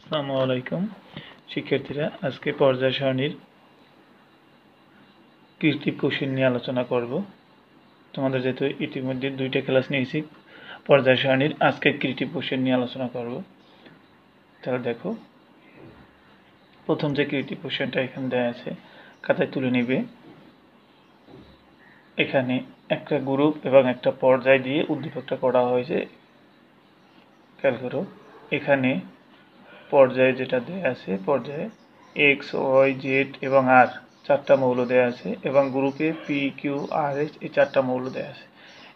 আসসালামু আলাইকুম শিক্ষার্থীরা, আজকে পর্যায় সারণীর কৃত্রিম কোষের নিয়ে আলোচনা করব। তোমাদের যেহেতু ইতিমধ্যে দুইটা ক্লাস নিয়েছি, পর্যায় সারণীর আজকে কৃত্রিম কোষের নিয়ে আলোচনা করব। তাহলে দেখো, প্রথম যে কৃত্রিম কোষটা এখানে দেওয়া আছে, খাতায় তুলে নিবে। এখানে একটা গ্রুপ এবং একটা পর্যায় দিয়ে উদ্দীপকটা করা হয়েছে। খেয়াল করো, এখানে পর্যায়ে যেটা দেওয়া আছে, পর্যায়ে এক্স, ওয়াই, জেড এবং আর চারটা মৌল দেওয়া আছে এবং গ্রুপে পি, কিউ, আর, এস এই চারটা মৌল দেওয়া আছে।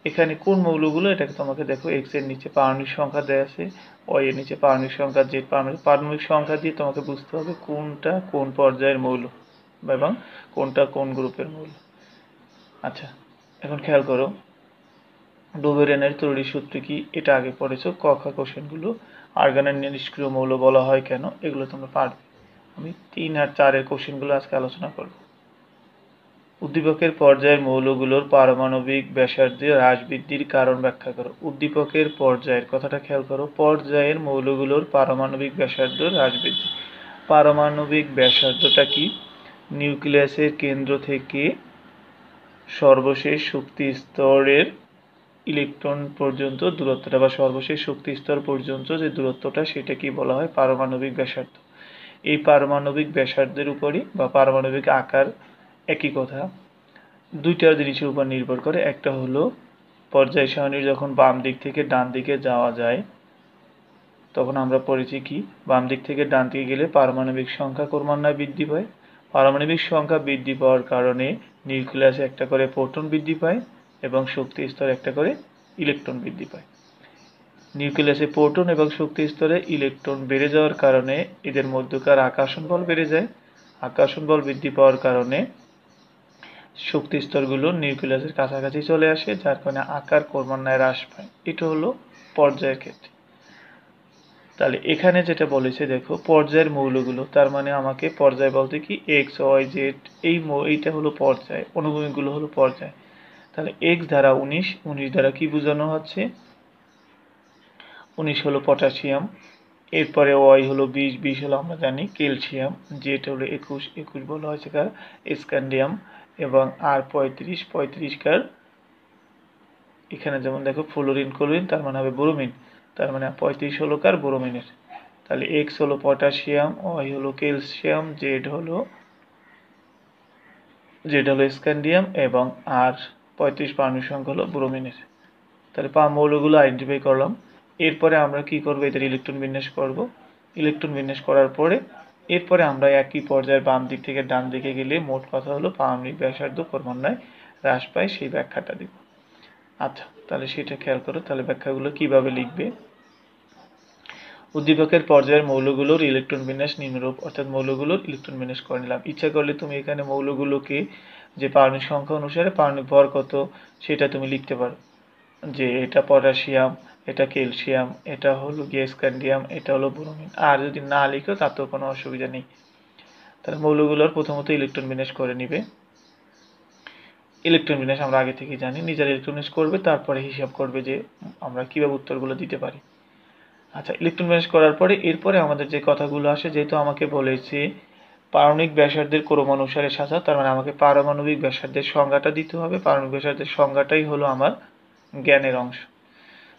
এখানে কোন মৌলগুলো, এটাকে তোমাকে দেখো, এক্স এর নিচে পারমাণবিক সংখ্যা দেওয়া আছে, ওয়াই এর নিচে পারমাণবিক সংখ্যা, জেড পারমাণবিক সংখ্যা দিয়ে তোমাকে বুঝতে হবে কোনটা কোন পর্যায়ের মৌল এবং কোনটা কোন গ্রুপের মৌল। আচ্ছা, এখন খেয়াল করো, ডোবেরেনের তৈরি সূত্র কি, এটা আগে পড়েছো। ক খ কোশ্চেনগুলো আর্গনের নিষ্ক্রিয় মৌল বলা হয় কেন, এগুলো তোমরা পারবে। আমি 3 আর 4-এর কোশ্চেনগুলো আজকে আলোচনা করব। উদ্দীপকের পর্যায়ের মৌলগুলোর পারমাণবিক ব্যাসার্ধে হ্রাস বৃদ্ধির কারণ ব্যাখ্যা করো। উদ্দীপকের পর্যায়ের কথাটা খেয়াল করো, পর্যায়ের মৌলগুলোর পারমাণবিক ব্যাসার্ধ হ্রাস বৃদ্ধি। পারমাণবিক ব্যাসার্ধটা কি? নিউক্লিয়াসের কেন্দ্র থেকে সর্বশেষ শক্তি স্তরের ইলেকট্রন পর্যন্ত দূরত্বটা বা সর্বশেষ শক্তি স্তর পর্যন্ত যে দূরত্বটা, সেটা কি বলা হয়? পারমাণবিক ব্যাসার্ধ। এই পারমাণবিক ব্যাসার্ধের উপরই বা পারমাণবিক আকার একই কথা, দুইটা জিনিসের উপর নির্ভর করে। একটা হলো পর্যায় সারণীর যখন বাম দিক থেকে ডান দিকে যাওয়া যায়, তখন আমরা পড়েছি কি, বাম দিক থেকে ডান দিকে গেলে পারমাণবিক সংখ্যা ক্রমান্বয়ে বৃদ্ধি পায়। পারমাণবিক সংখ্যা বৃদ্ধি পাওয়ার কারণে নিউক্লিয়াসে একটা করে প্রোটন বৃদ্ধি পায় এবং শক্তি স্তরে একটা করে ইলেকট্রন বৃদ্ধি পায়। নিউক্লিয়াসে প্রোটন এবং শক্তি স্তরে ইলেকট্রন বেড়ে যাওয়ার কারণে এদের মধ্যকার আকর্ষণ বল বেড়ে যায়। আকর্ষণ বল বৃদ্ধি পাওয়ার কারণে শক্তি স্তরগুলো নিউক্লিয়াসের কাছাকাছি চলে আসে, যার কারণে আকার ক্রমান্বয়ে হ্রাস পায়। এটা হলো পর্যায়ের ক্ষেত্রে। তাহলে এখানে যেটা বলেছে দেখো, পর্যায়ের মৌলগুলো, তার মানে আমাকে পর্যায় বলতে কি, এক্স, ওয়াই, জেড, এইটা হলো পর্যায়, অনুভূমিকগুলো হলো পর্যায়। তাহলে এক্স দ্বারা 19, 19 দ্বারা কি বোঝানো হচ্ছে? 19 হলো পটাশিয়াম। এরপরে ওয়াই হলো 20, 20 হলো আমরা জানি ক্যালসিয়াম। জেড হলো 21, 21 বলা হয়েছে কার? স্ক্যান্ডিয়াম। এবং আর 35, 35 কার? এখানে যেমন দেখো ফ্লোরিন, ক্লোরিন, তার মানে হবে ব্রোমিন। তার মানে 35 হলো কার? ব্রোমিনের। তাহলে এক্স হলো পটাশিয়াম, ওয়াই হলো ক্যালসিয়াম, জেড হলো স্ক্যান্ডিয়াম এবং আর 35 পারমাণবিক সংখ্যা হলো ব্রোমিনের। তাহলে মৌলগুলো আইডেন্টিফাই করলাম। এরপরে আমরা কি করব? এদের ইলেকট্রন বিন্যাস করব। ইলেকট্রন বিন্যাস করার পরে এরপরে আমরা একই পর্যায়ে বাম দিক থেকে ডান দিকে গেলে মোট কথা হলো পারমাণবিক ব্যাসার্ধ ক্রমান্বয়ে হ্রাস পায়, সেই ব্যাখ্যাটা দিব। আচ্ছা, তাহলে সেটা খেয়াল করো। তাহলে ব্যাখ্যাগুলো কিভাবে লিখবে? উদ্দীপকের পর্যায়ের মৌলগুলোর ইলেকট্রন বিন্যাস নিম্নরূপ, অর্থাৎ মৌলগুলোর ইলেকট্রন বিন্যাস করে নিলাম। ইচ্ছা করলে তুমি এখানে মৌলগুলোকে যে পারমাণবিক সংখ্যা অনুসারে পারমাণবিক ভর কত সেটা তুমি লিখতে পারো, যে এটা পটাশিয়াম, এটা ক্যালসিয়াম, এটা হলো স্ক্যান্ডিয়াম, এটা হলো ব্রোমিন। আর যদি না লিখো তাতেও কোনো অসুবিধা নেই। তাহলে মৌলগুলোর প্রথমত ইলেকট্রন বিন্যাস করে নিবে। ইলেকট্রন বিন্যাস আমরা আগে থেকে জানি, নিজের ইলেকট্রন বিন্যাস করবে, তারপরে হিসাব করবে যে আমরা কিভাবে উত্তরগুলো দিতে পারি। আচ্ছা, ইলেকট্রন বিন্যাস করার পরে এরপরে আমাদের যে কথাগুলো আসে, যেহেতু আমাকে বলেছে পারমাণবিক ব্যাসার্ধের ক্রম অনুসারে সাজা, তার মানে আমাকে পারমাণবিক ব্যাসার্ধের সংজ্ঞাটা দিতে হবে। পারমাণবিক ব্যাসার্ধের সংজ্ঞাটাই হলো আমার জ্ঞানের অংশ।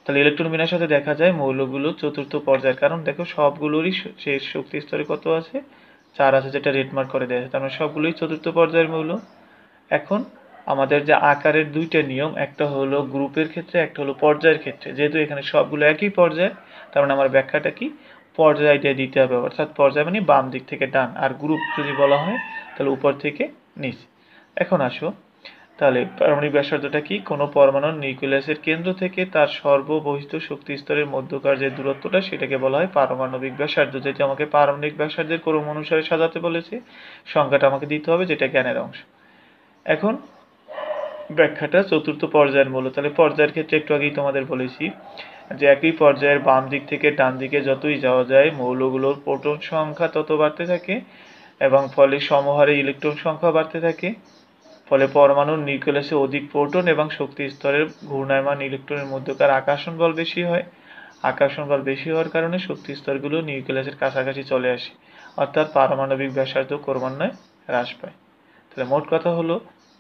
তাহলে ইলেকট্রন বিন্যাস সাথে দেখা যায় মৌলগুলো চতুর্থ পর্যায়ের, কারণ দেখো সবগুলোরই শেষ শক্তি স্তরে কত আছে? 4 আছে, যেটা রেড মার্ক করে দেওয়া আছে। তার মানে সবগুলোই চতুর্থ পর্যায়ের মৌল। এখন আমাদের যে আকারের দুইটা নিয়ম, একটা হলো গ্রুপের ক্ষেত্রে, একটা হলো পর্যায়ের ক্ষেত্রে। যেহেতু এখানে সবগুলো একই পর্যায়ে, তার মানে আমার ব্যাখ্যাটা কি, পর্যায়টা দিতে হবে। অর্থাৎ পর্যায় মানে বাম দিক থেকে ডান, আর গ্রুপ যদি বলা হয় তাহলে উপর থেকে নিচ। এখন আসো, তাহলে পারমাণবিক ব্যাসার্ধটা কি? কোনো পরমাণুর নিউক্লিয়াসের কেন্দ্র থেকে তার সর্ববহিস্থ শক্তি স্তরের মধ্যকার যে দূরত্বটা, সেটাকে বলা হয় পারমাণবিক ব্যাসার্ধ। যেটা আমাকে পারমাণবিক ব্যাসার্ধের ক্রম অনুসারে সাজাতে বলেছে, সংখ্যাটা আমাকে দিতে হবে, যেটা জ্ঞানের অংশ। এখন ব্যাখ্যাটা চতুর্থ পর্যায়ের মৌল। তাহলে পর্যায়ের ক্ষেত্রে একটু আগেই তোমাদের বলেছি যে একই পর্যায়ের বাম দিক থেকে ডান দিকে যতই যাওয়া যায়, মৌলগুলোর প্রোটন সংখ্যা তত বাড়তে থাকে এবং ফলে সমহারে ইলেকট্রন সংখ্যা বাড়তে থাকে। ফলে পরমাণুর নিউক্লিয়াসে অধিক প্রোটন এবং শক্তি স্তরের ঘূর্ণায়মান ইলেকট্রনের মধ্যকার আকর্ষণ বল বেশি হয়। আকর্ষণ বল বেশি হওয়ার কারণে শক্তি স্তরগুলো নিউক্লিয়াসের কাছাকাছি চলে আসে, অর্থাৎ পারমাণবিক ব্যাসার্ধ ক্রমান্বয়ে হ্রাস পায়। তাহলে মোট কথা হলো,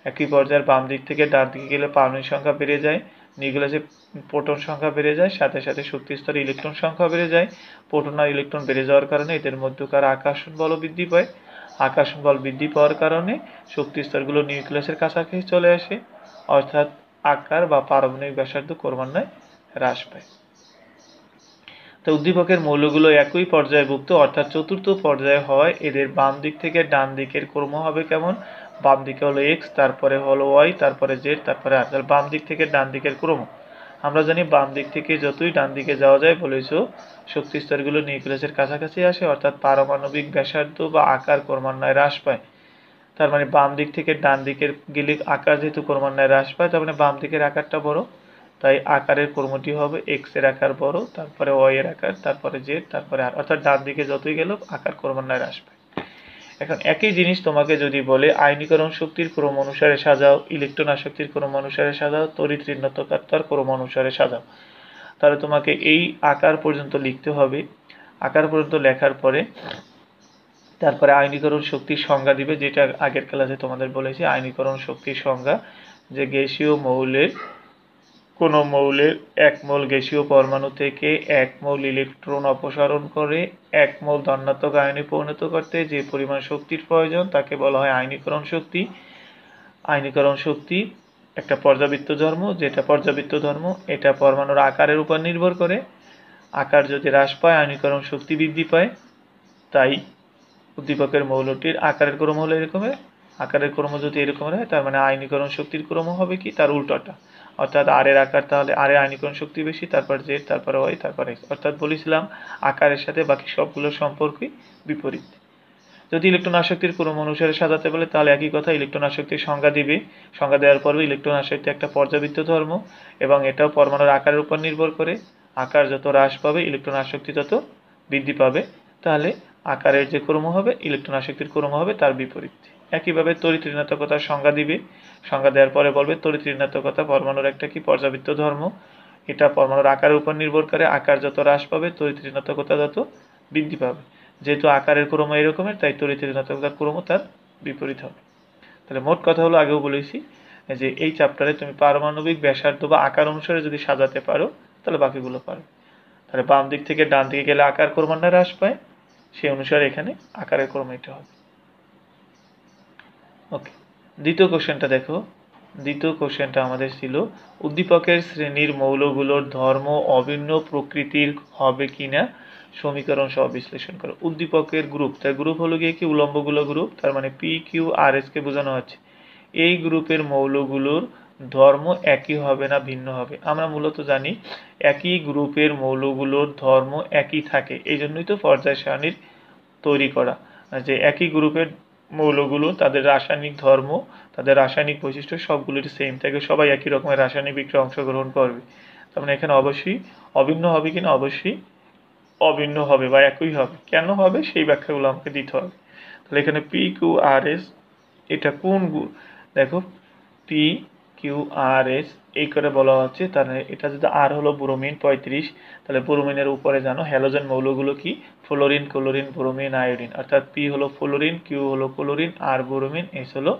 একই পর্যায়ের বাম দিক থেকে ডান দিকে গেলে পারমাণবিক সংখ্যা বেড়ে যায়, নিউক্লিয়াসের প্রোটন সংখ্যা বেড়ে যায়, সাথে সাথে শক্তি স্তরে ইলেকট্রন সংখ্যা বেড়ে যায়। প্রোটন আর ইলেকট্রন বেড়ে যাওয়ার কারণে এদের মধ্যকার আকর্ষণ বলও বৃদ্ধি পায়। আকর্ষণ বল বৃদ্ধি পাওয়ার কারণে শক্তি স্তরগুলো নিউক্লিয়াসের কাছাকাছি চলে আসে, অর্থাৎ আকার বা পারমাণবিক ব্যাসার্ধ ক্রমান্বয়ে হ্রাস পায়। তো উদ্দীপকের মৌলগুলো একই পর্যায়ভুক্ত, অর্থাৎ চতুর্থ পর্যায়ে হয়। এদের বাম দিক থেকে ডান দিকের ক্রম হবে কেমন? বাম দিকে হলো এক্স, তারপরে হলো ওয়াই, তারপরে জেড, তারপরে আর। তাহলে বাম দিক থেকে ডান দিকের ক্রম আমরা জানি, বাম দিক থেকে যতই ডান দিকে যাওয়া যায় বলেছ শক্তি স্তরগুলো নিউক্লিয়াসের কাছাকাছি আসে, অর্থাৎ পারমাণবিক ব্যাসার্ধ বা আকার ক্রমান্বয়ে হ্রাস পায়। তার মানে বাম দিক থেকে ডান দিকের গেলে আকার যেহেতু ক্রমান্বয়ে হ্রাস পায়, তার মানে বাম দিকের আকারটা বড়, তাই আকারের ক্রমটি হবে এক্স এর আকার বড়, তারপরে ওয়াই এর আকার, তারপরে জেড, তারপরে আর, অর্থাৎ ডান দিকে যতই গেল আকার ক্রমান্বয়ে হ্রাস পায়। এখন একই জিনিস তোমাকে যদি বলে আয়নীকরণ শক্তির ক্রম অনুসারে সাজাও, ইলেকট্রন আসক্তির ক্রম অনুসারে সাজাও, তড়িৎ ঋণাত্মকতার ক্রম অনুসারে সাজাও, তাহলে তোমাকে এই আকার পর্যন্ত লিখতে হবে। আকার পর্যন্ত লেখার পরে তারপরে আয়নীকরণ শক্তির সংজ্ঞা দিবে, যেটা আগের ক্লাসে তোমাদের বলেছি। আয়নীকরণ শক্তির সংজ্ঞা যে গ্যাসীয় মৌলের কোনো মৌলের 1 মোল গ্যাসীয় পরমাণু থেকে 1 মোল ইলেকট্রন অপসারণ করে 1 মোল ধনাত্মক আয়নে পরিণত করতে যে পরিমাণ শক্তির প্রয়োজন তাকে বলা হয় আয়নীকরণ শক্তি। আয়নীকরণ শক্তি একটা পর্যাবৃত্ত ধর্ম, যেটা পর্যাবৃত্ত ধর্ম এটা পরমাণুর আকারের উপর নির্ভর করে। আকার যদি হ্রাস পায় আয়নীকরণ শক্তি বৃদ্ধি পায়। তাই উদ্দীপকের মৌলটির আকারের ক্রম হলো এরকমের, আকারের ক্রম যদি এরকম হয় তার মানে আয়নীকরণ শক্তির ক্রম হবে কি তার উল্টোটা, অর্থাৎ আর এর আকার, তাহলে আর এর আয়নীকরণ শক্তি বেশি, তারপর জেড, তারপরে ওয়াই, তারপর এক্স। অর্থাৎ বলেছিলাম আকারের সাথে বাকি সবগুলো সম্পর্কই বিপরীত। যদি ইলেকট্রন আসক্তির ক্রম অনুসারে সাজাতে বলে তাহলে একই কথা, ইলেকট্রন আসক্তির সংজ্ঞা দিবে। সংজ্ঞা দেওয়ার পরে ইলেকট্রন আসক্তি একটা পর্যাবৃত্ত ধর্ম এবং এটাও পরমাণুর আকারের উপর নির্ভর করে। আকার যত হ্রাস পাবে ইলেকট্রন আসক্তি তত বৃদ্ধি পাবে, তাহলে আকারের যে ক্রম হবে ইলেকট্রন আসক্তির ক্রম হবে তার বিপরীত। একইভাবে তড়িৎ ঋণাত্মকতার সংজ্ঞা দিবে। সংজ্ঞা দেওয়ার পরে বলবে তড়িৎ ঋণাত্মকতা পরমাণুর একটা কি পর্যাবৃত্ত ধর্ম, এটা পরমাণুর আকারের উপর নির্ভর করে। আকার যত হ্রাস পাবে তড়িৎ ঋণাত্মকতা তত বৃদ্ধি পাবে। যেহেতু আকারের ক্রম এরকমের তাই তড়িৎ ঋণাত্মকতার ক্রম তার বিপরীত হবে। তাহলে মোট কথা হলো, আগেও বলেছি যে এই চ্যাপ্টারে তুমি পারমাণবিক ব্যাসার্ধ বা আকার অনুসারে যদি সাজাতে পারো তাহলে বাকিগুলো পারবে। তাহলে বাম দিক থেকে ডান দিকে গেলে আকার ক্রমান্বয়ে হ্রাস পায়, সেই অনুসারে এখানে আকারের ক্রম এটা হবে। ওকে, দ্বিতীয় কোশ্চেনটা দেখো। দ্বিতীয় কোশ্চেনটা আমাদের ছিল উদ্দীপকের শ্রেণীর মৌলগুলোর ধর্ম অভিন্ন প্রকৃতির হবে কিনা সমীকরণ সহ বিশ্লেষণ করো। উদ্দীপকের গ্রুপ, তার গ্রুপ হলো গিয়ে কি উলম্বগুলো গ্রুপ, তার মানে P Q R S K বোঝানো হচ্ছে। এই গ্রুপের মৌলগুলোর ধর্ম একই হবে না ভিন্ন হবে। আমরা মূলত জানি একই গ্রুপের মৌলগুলোর ধর্ম একই থাকে, এই জন্যই তো পর্যায় সারণীর তৈরি করা, যে একই গ্রুপের মৌলগুলো তাদের রাসায়নিক ধর্ম, তাদের রাসায়নিক বৈশিষ্ট্য সবগুলোর সেম থাকে, সবাই একই রকমের রাসায়নিক বিক্রিয়ায় অংশগ্রহণ করবে। তার মানে এখানে অবশ্যই অভিন্ন হবে কিনা, অবশ্যই অভিন্ন হবে বা একই হবে। কেন হবে সেই ব্যাখ্যাগুলো আমাকে দিতে হবে। তাহলে এখানে পি কিউ আর এস এটা কোন দেখো, পি কিউ আর এস এই করে বলা হচ্ছে, তাহলে এটা যদি আর হলো ব্রোমিন 35, তাহলে ব্রোমিনের উপরে জানো হ্যালোজেন মৌলগুলো কি ফ্লোরিন, ক্লোরিন, ব্রোমিন, আয়োডিন, অর্থাৎ পি হলো ফ্লোরিন, কিউ হলো ক্লোরিন, আর ব্রোমিন, এস হলো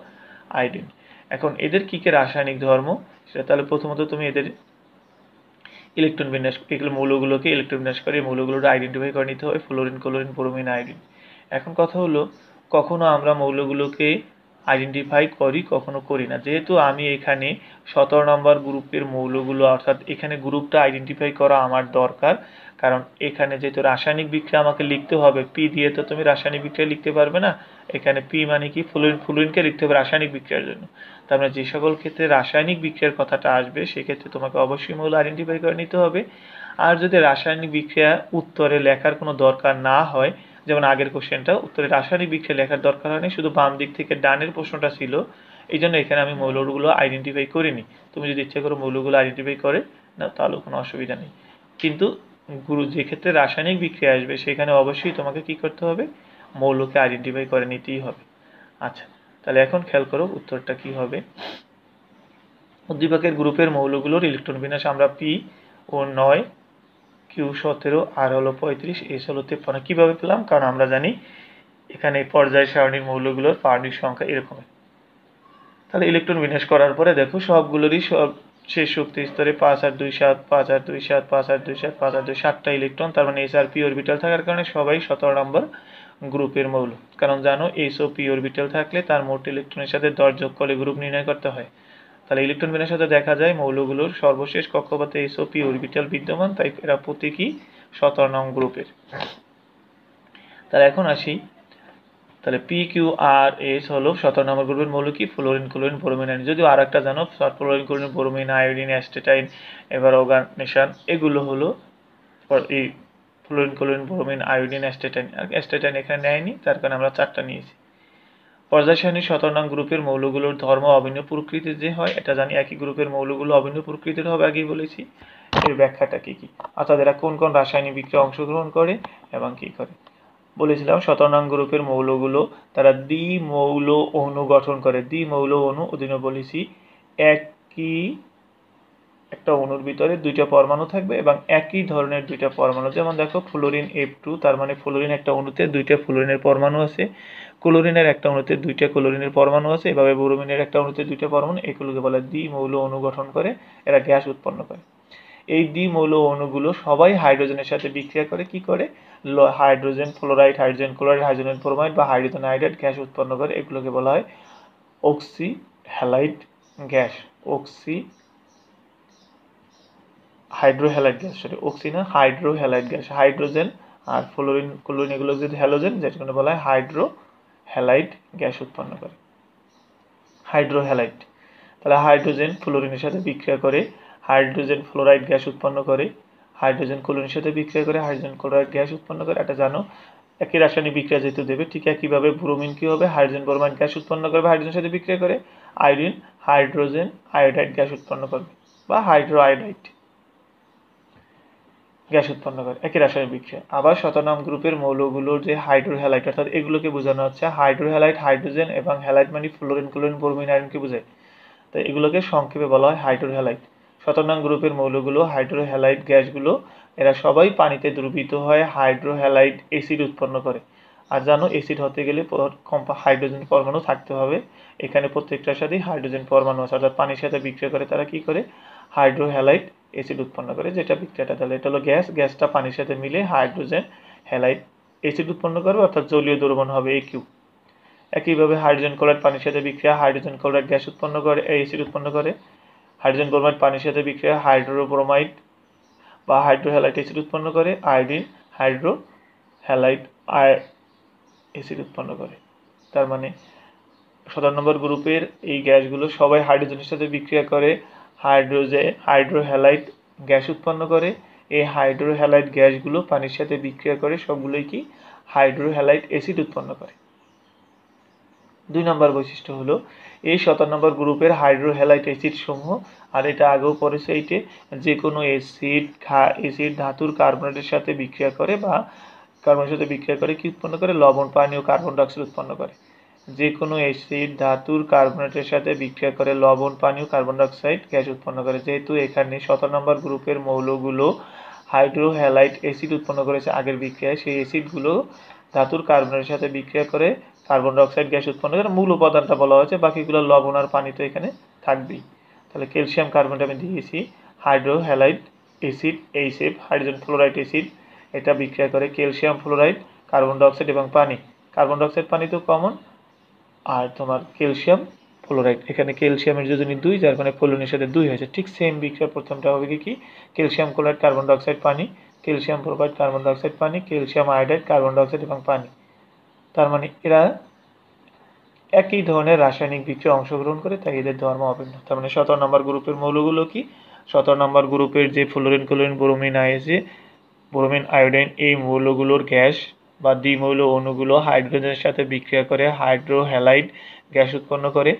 আয়োডিন। এখন এদের কি কি রাসায়নিক ধর্ম সেটা তাহলে প্রথমত তুমি এদের ইলেকট্রন বিন্যাস, এগুলো মৌলগুলোকে ইলেকট্রন বিন্যাস করে এই মৌলগুলোর আইডেন্টিফাই করে নিতে হবে, ফ্লোরিন, ক্লোরিন, ব্রোমিন, আয়োডিন। এখন কথা হলো কখনো আমরা মৌলগুলোকে আইডেন্টিফাই করি কখনো করি না। যেহেতু আমি এখানে 17 নম্বর গ্রুপের মৌলগুলো, অর্থাৎ এখানে গ্রুপটা আইডেন্টিফাই করা আমার দরকার, কারণ এখানে যেহেতু রাসায়নিক বিক্রিয়া আমাকে লিখতে হবে, পি দিয়ে তো তুমি রাসায়নিক বিক্রিয়া লিখতে পারবে না। এখানে পি মানে কি ফ্লোরিন, ফ্লোরিনকে লিখতে হবে রাসায়নিক বিক্রিয়ার জন্য। তার মানে যে সকল ক্ষেত্রে রাসায়নিক বিক্রিয়ার কথাটা আসবে সেক্ষেত্রে তোমাকে অবশ্যই মৌল আইডেন্টিফাই করে নিতে হবে। আর যদি রাসায়নিক বিক্রিয়া উত্তরে লেখার কোনো দরকার না হয়, যেমন আগের কোশ্চেনটা উত্তরে রাসায়নিক বিক্রিয়া লেখার দরকার হয়নি, শুধু বাম দিক থেকে ডানের প্রশ্নটা ছিল, এই জন্য এখানে আমি মৌলগুলো আইডেন্টিফাই করিনি। তুমি যদি ইচ্ছা করো মৌলগুলো আইডেন্টিফাই করে না তাহলে কোনো অসুবিধা নেই, কিন্তু যে ক্ষেত্রে রাসায়নিক বিক্রিয়া আসবে সেখানে অবশ্যই তোমাকে কি করতে হবে, মৌলকে আইডেন্টিফাই করে নিতেই হবে। আচ্ছা, তাহলে এখন খেয়াল করো উত্তরটা কি হবে। উদ্দীপকের গ্রুপের মৌলগুলোর ইলেকট্রন বিন্যাস আমরা পি ও 9 কিউ 17, আর হলো 35, এস হলো 53। কীভাবে পেলাম? কারণ আমরা জানি এখানে পর্যায় সারণীর মৌলগুলোর পারমাণবিক সংখ্যা এরকম। তাহলে ইলেকট্রন বিন্যাস করার পরে দেখো সবগুলোরই শেষ শক্তি স্তরে 5 আর 2 7, 5 আর 2 7, 5 আর 2 7, 5 আর 2 7টা ইলেকট্রন, তার মানে এস আর পি অরবিটাল থাকার কারণে সবাই 17 নম্বর গ্রুপের মৌল। কারণ জানো এস ও পি অরবিটাল থাকলে তার মোট ইলেকট্রনের সাথে 10 যোগ করে গ্রুপ নির্ণয় করতে হয়। তাহলে ইলেকট্রন বিন্যাসের সাথে দেখা যায় মৌলগুলোর সর্বশেষ কক্ষপথে এস ও পি অরবিটাল বিদ্যমান, তাই এরা প্রতীকী 17 নং গ্রুপের। তাহলে এখন আসি, তাহলে পি কিউ আর এস হলো 17 নম্বর গ্রুপের মৌল কি? Fluorine, chlorine, bromine, iodine. যদিও আর একটা জানো, ফ্লোরিন, ক্লোরিন, ব্রোমিন, আয়োডিন, অ্যাসিটাইন, এবার অর্গানেশন, এগুলো হলো এই ফ্লোরিন, ক্লোরিন, ব্রোমিন, আয়োডিন, অ্যাসিটাইন। আর অ্যাসিটাইন এখানে নেয়নি, তার কারণে আমরা 4টা নিয়েছি। পর্যায় সারণীর 17 নং গ্রুপের মৌলগুলোর ধর্ম অভিন্ন প্রকৃতির যে হয়, এটা জানি। একই গ্রুপের মৌলগুলো অভিন্ন প্রকৃতির হবে, আগেই বলেছি। এর ব্যাখ্যাটা কি কি, অর্থাৎ এরা কোন কোন রাসায়নিক বিক্রিয়ায় অংশগ্রহণ করে এবং কি করে। বলেছিলাম 17 নং গ্রুপের মৌলগুলো তারা দ্বিমৌল অণু গঠন করে। দ্বিমৌল অণু অধীনে বলেছি একই একটা অণুর ভিতরে 2টা পরমাণু থাকবে এবং একই ধরনের 2টা পরমাণু। যেমন দেখো ফ্লোরিন F2, তার মানে ফ্লোরিন একটা অণুতে 2টা ফ্লোরিনের পরমাণু আছে। ক্লোরিনের একটা অণুতে 2টা ক্লোরিনের পরমাণু আছে। এভাবে ব্রোমিনের একটা অণুতে 2টা পরমাণু, এগুলোকে বলে দ্বিমৌল অণু গঠন করে, এরা গ্যাস উৎপন্ন করে। এই দ্বিমৌল অণুগুলো সবাই হাইড্রোজেনের সাথে বিক্রিয়া করে। কি করে? Hydrogen fluoride, hydrogen chloride, hydrogen bromide বা হাইড্রোজেন আয়োডাইড গ্যাস উৎপন্ন করে। এগুলোকে বলা হয় oxy halide gas. Hydrohalide gas, sorry oxy না, হাইড্রোহ্যালাইড গ্যাস। হাইড্রোজেন আর ফ্লোরিন, ক্লোরিন এগুলো যদি হ্যালোজেন, যেটা বলা হয় হাইড্রোহ্যালাইড গ্যাস উৎপন্ন করে। হাইড্রোহ্যালাইড, তাহলে হাইড্রোজেন ফ্লোরিনের সাথে বিক্রিয়া করে হাইড্রোজেন ফ্লোরাইড গ্যাস উৎপন্ন করে। হাইড্রোজেন ক্লোরিনের সাথে বিক্রিয়া করে হাইড্রোজেন ক্লোরাইড গ্যাস উৎপন্ন করে, এটা জানো। একই রাসায়নিক বিক্রিয়া যেহেতু দেবে, ঠিক একইভাবে ব্রোমিন কি হবে? হাইড্রোজেন ব্রোমাইড গ্যাস উৎপন্ন করবে হাইড্রোজেনের সাথে বিক্রিয়া করে। আয়োডিন হাইড্রোজেন আয়োডাইড গ্যাস উৎপন্ন করবে বা হাইড্রো আয়োডাইড গ্যাস উৎপন্ন করে, একই রাসায়নিক বিক্রিয়া। আবার 17 নং গ্রুপের মৌলগুলোর যে হাইড্রোহ্যালাইড, অর্থাৎ এগুলোকে বোঝানো হচ্ছে হাইড্রোহ্যালাইড, হাইড্রোজেন এবং হ্যালাইড মানে ফ্লোরিন, ক্লোরিন, ব্রোমিন, আয়রনকে বোঝায়। তো এগুলোকে সংক্ষেপে বলা হয় হাইড্রোহ্যালাইড। 17 নং গ্রুপের মৌলগুলো হাইড্রোহ্যালাইড গ্যাসগুলো, এরা সবাই পানিতে দ্রবীভূত হয়ে হাইড্রোহ্যালাইড অ্যাসিড উৎপন্ন করে। আর জানো অ্যাসিড হতে গেলে হাইড্রোজেন পরমাণু থাকতে হবে। এখানে প্রত্যেকটার সাথেই হাইড্রোজেন পরমাণু আছে, অর্থাৎ পানির সাথে বিক্রিয়া করে তারা কি করে? হাইড্রোহ্যালাইড অ্যাসিড উৎপন্ন করে, যেটা বিক্রিয়াটা। তাহলে এটা হলো গ্যাস, গ্যাসটা পানির সাথে মিলে হাইড্রোজেন হ্যালাইড অ্যাসিড উৎপন্ন করবে, অর্থাৎ জলীয় দ্রবণ হবে AQ। একইভাবে হাইড্রোজেন ক্লোরাইড পানির সাথে বিক্রিয়া হাইড্রোজেন ক্লোরাইড গ্যাস উৎপন্ন করে, অ্যাসিড উৎপন্ন করে। হাইড্রোজেন ব্রোমাইড পানির সাথে বিক্রিয়া হাইড্রোব্রোমাইড বা হাইড্রোহ্যালাইড অ্যাসিড উৎপন্ন করে। আয়োডিন হাইড্রোহ্যালাইড অ্যাসিড উৎপন্ন করে। তার মানে 17 নম্বর গ্রুপের এই গ্যাসগুলো সবাই হাইড্রোজেনের সাথে বিক্রিয়া করে হাইড্রোহ্যালাইড গ্যাস উৎপন্ন করে। এই হাইড্রোহ্যালাইড গ্যাসগুলো পানির সাথে বিক্রিয়া করে সবগুলোই কি? হাইড্রোহ্যালাইড অ্যাসিড উৎপন্ন করে। 2 নম্বর বৈশিষ্ট্য হলো এই 17 নম্বর গ্রুপের হাইড্রোহ্যালাইড অ্যাসিড সমূহ, আর এটা আগেও পড়েছে, এইটে যে কোনো অ্যাসিড ধাতুর কার্বনেটের সাথে বিক্রিয়া করে বা কার্বনের সাথে বিক্রিয়া করে কি উৎপন্ন করে? লবণ, পানি ও কার্বন ডাইঅক্সাইড উৎপন্ন করে। যে কোনো অ্যাসিড ধাতুর কার্বনেটের সাথে বিক্রিয়া করে লবণ, পানি ও কার্বন ডাইঅক্সাইড গ্যাস উৎপন্ন করে। যেহেতু এখানে 17 নম্বর গ্রুপের মৌলগুলো হাইড্রোহ্যালাইড অ্যাসিড উৎপন্ন করেছে আগের বিক্রিয়ায়, সেই অ্যাসিডগুলো ধাতুর কার্বনের সাথে বিক্রিয়া করে কার্বন ডাইঅক্সাইড গ্যাস উৎপন্ন করে। মূল উপাদানটা বলা হয়েছে, বাকিগুলো লবণ আর পানি তো এখানে থাকবেই। তাহলে ক্যালসিয়াম কার্বনটা আমি দিয়েছি hydrohalide acid HF, hydrogen fluoride acid, এটা বিক্রিয়া করে ক্যালসিয়াম ফ্লোরাইড, কার্বন ডাইঅক্সাইড এবং পানি। কার্বন ডাইঅক্সাইড পানি তো কমন, আর তোমার ক্যালসিয়াম ফ্লোরাইড, এখানে ক্যালসিয়ামের যোজনী 2, যার মানে ফ্লোরিনের সাথে 2 হয়েছে। ঠিক সেম বিক্রিয়া প্রথমটা হবে কি? ক্যালসিয়াম ক্লোরাইড, কার্বন ডাইঅক্সাইড, পানি, ক্যালসিয়াম ফ্লোরাইড, কার্বন ডাইঅক্সাইড, পানি, ক্যালসিয়াম আয়োডাইড, কার্বন ডাইঅক্সাইড এবং পানি। তার মানে এরা একই ধরনের রাসায়নিক বিক্রিয়ায় অংশগ্রহণ করে, তাই এদের ধর্ম অভিন্ন। তার মানে 17 নম্বর গ্রুপের মৌলগুলো কি? 17 নম্বর গ্রুপের যে fluorine, chlorine, bromine, bromine, iodine, এই মৌলগুলোর গ্যাস বা দ্বিমৌল অণুগুলো হাইড্রোজেনের সাথে বিক্রিয়া করে হাইড্রোহ্যালাইড গ্যাস উৎপন্ন করে।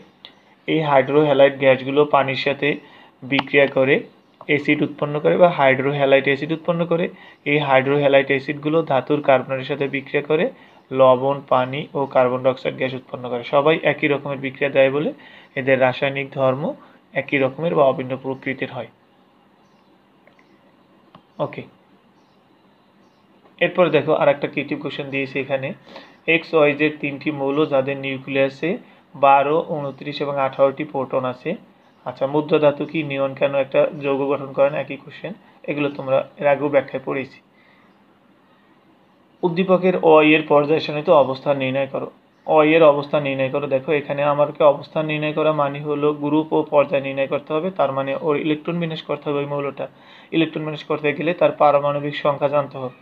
এই হাইড্রোহ্যালাইড গ্যাসগুলো পানির সাথে বিক্রিয়া করে অ্যাসিড উৎপন্ন করে বা হাইড্রোহ্যালাইড অ্যাসিড উৎপন্ন করে। এই হাইড্রোহ্যালাইড অ্যাসিডগুলো ধাতুর কার্বনের সাথে বিক্রিয়া করে লবণ, পানি ও কার্বন ডাইঅক্সাইড গ্যাস উৎপন্ন করে। সবাই একই রকমের বিক্রিয়া দেয় বলে এদের রাসায়নিক ধর্ম একই রকমের বা অভিন্ন প্রকৃতির হয়। ওকে, এরপরে দেখো আরেকটা ক্রিয়েটিভ কোশ্চেন দিয়েছে এখানে, XYZ তিনটি মৌল যাদের নিউক্লিয়াসে 12, 29 এবং 18টি প্রোটন আছে। আচ্ছা, মুদ্রা ধাতু কি, নিয়ন কেন একটা যৌগ গঠন করে না, একই কোশ্চেন। এগুলো তোমরা এর আগেও ব্যাখ্যায় পড়েছি। উদ্দীপকের এর পর্যায় সারণীতে অবস্থান নির্ণয় করো। এর অবস্থান নির্ণয় করো। দেখো এখানে আমাকে অবস্থান নির্ণয় করা মানে হলো গ্রুপ ও পর্যায় নির্ণয় করতে হবে। তার মানে ওর ইলেকট্রন বিন্যাস করতে হবে। ওই মৌলটা ইলেকট্রন বিন্যাস করতে গেলে তার পারমাণবিক সংখ্যা জানতে হবে।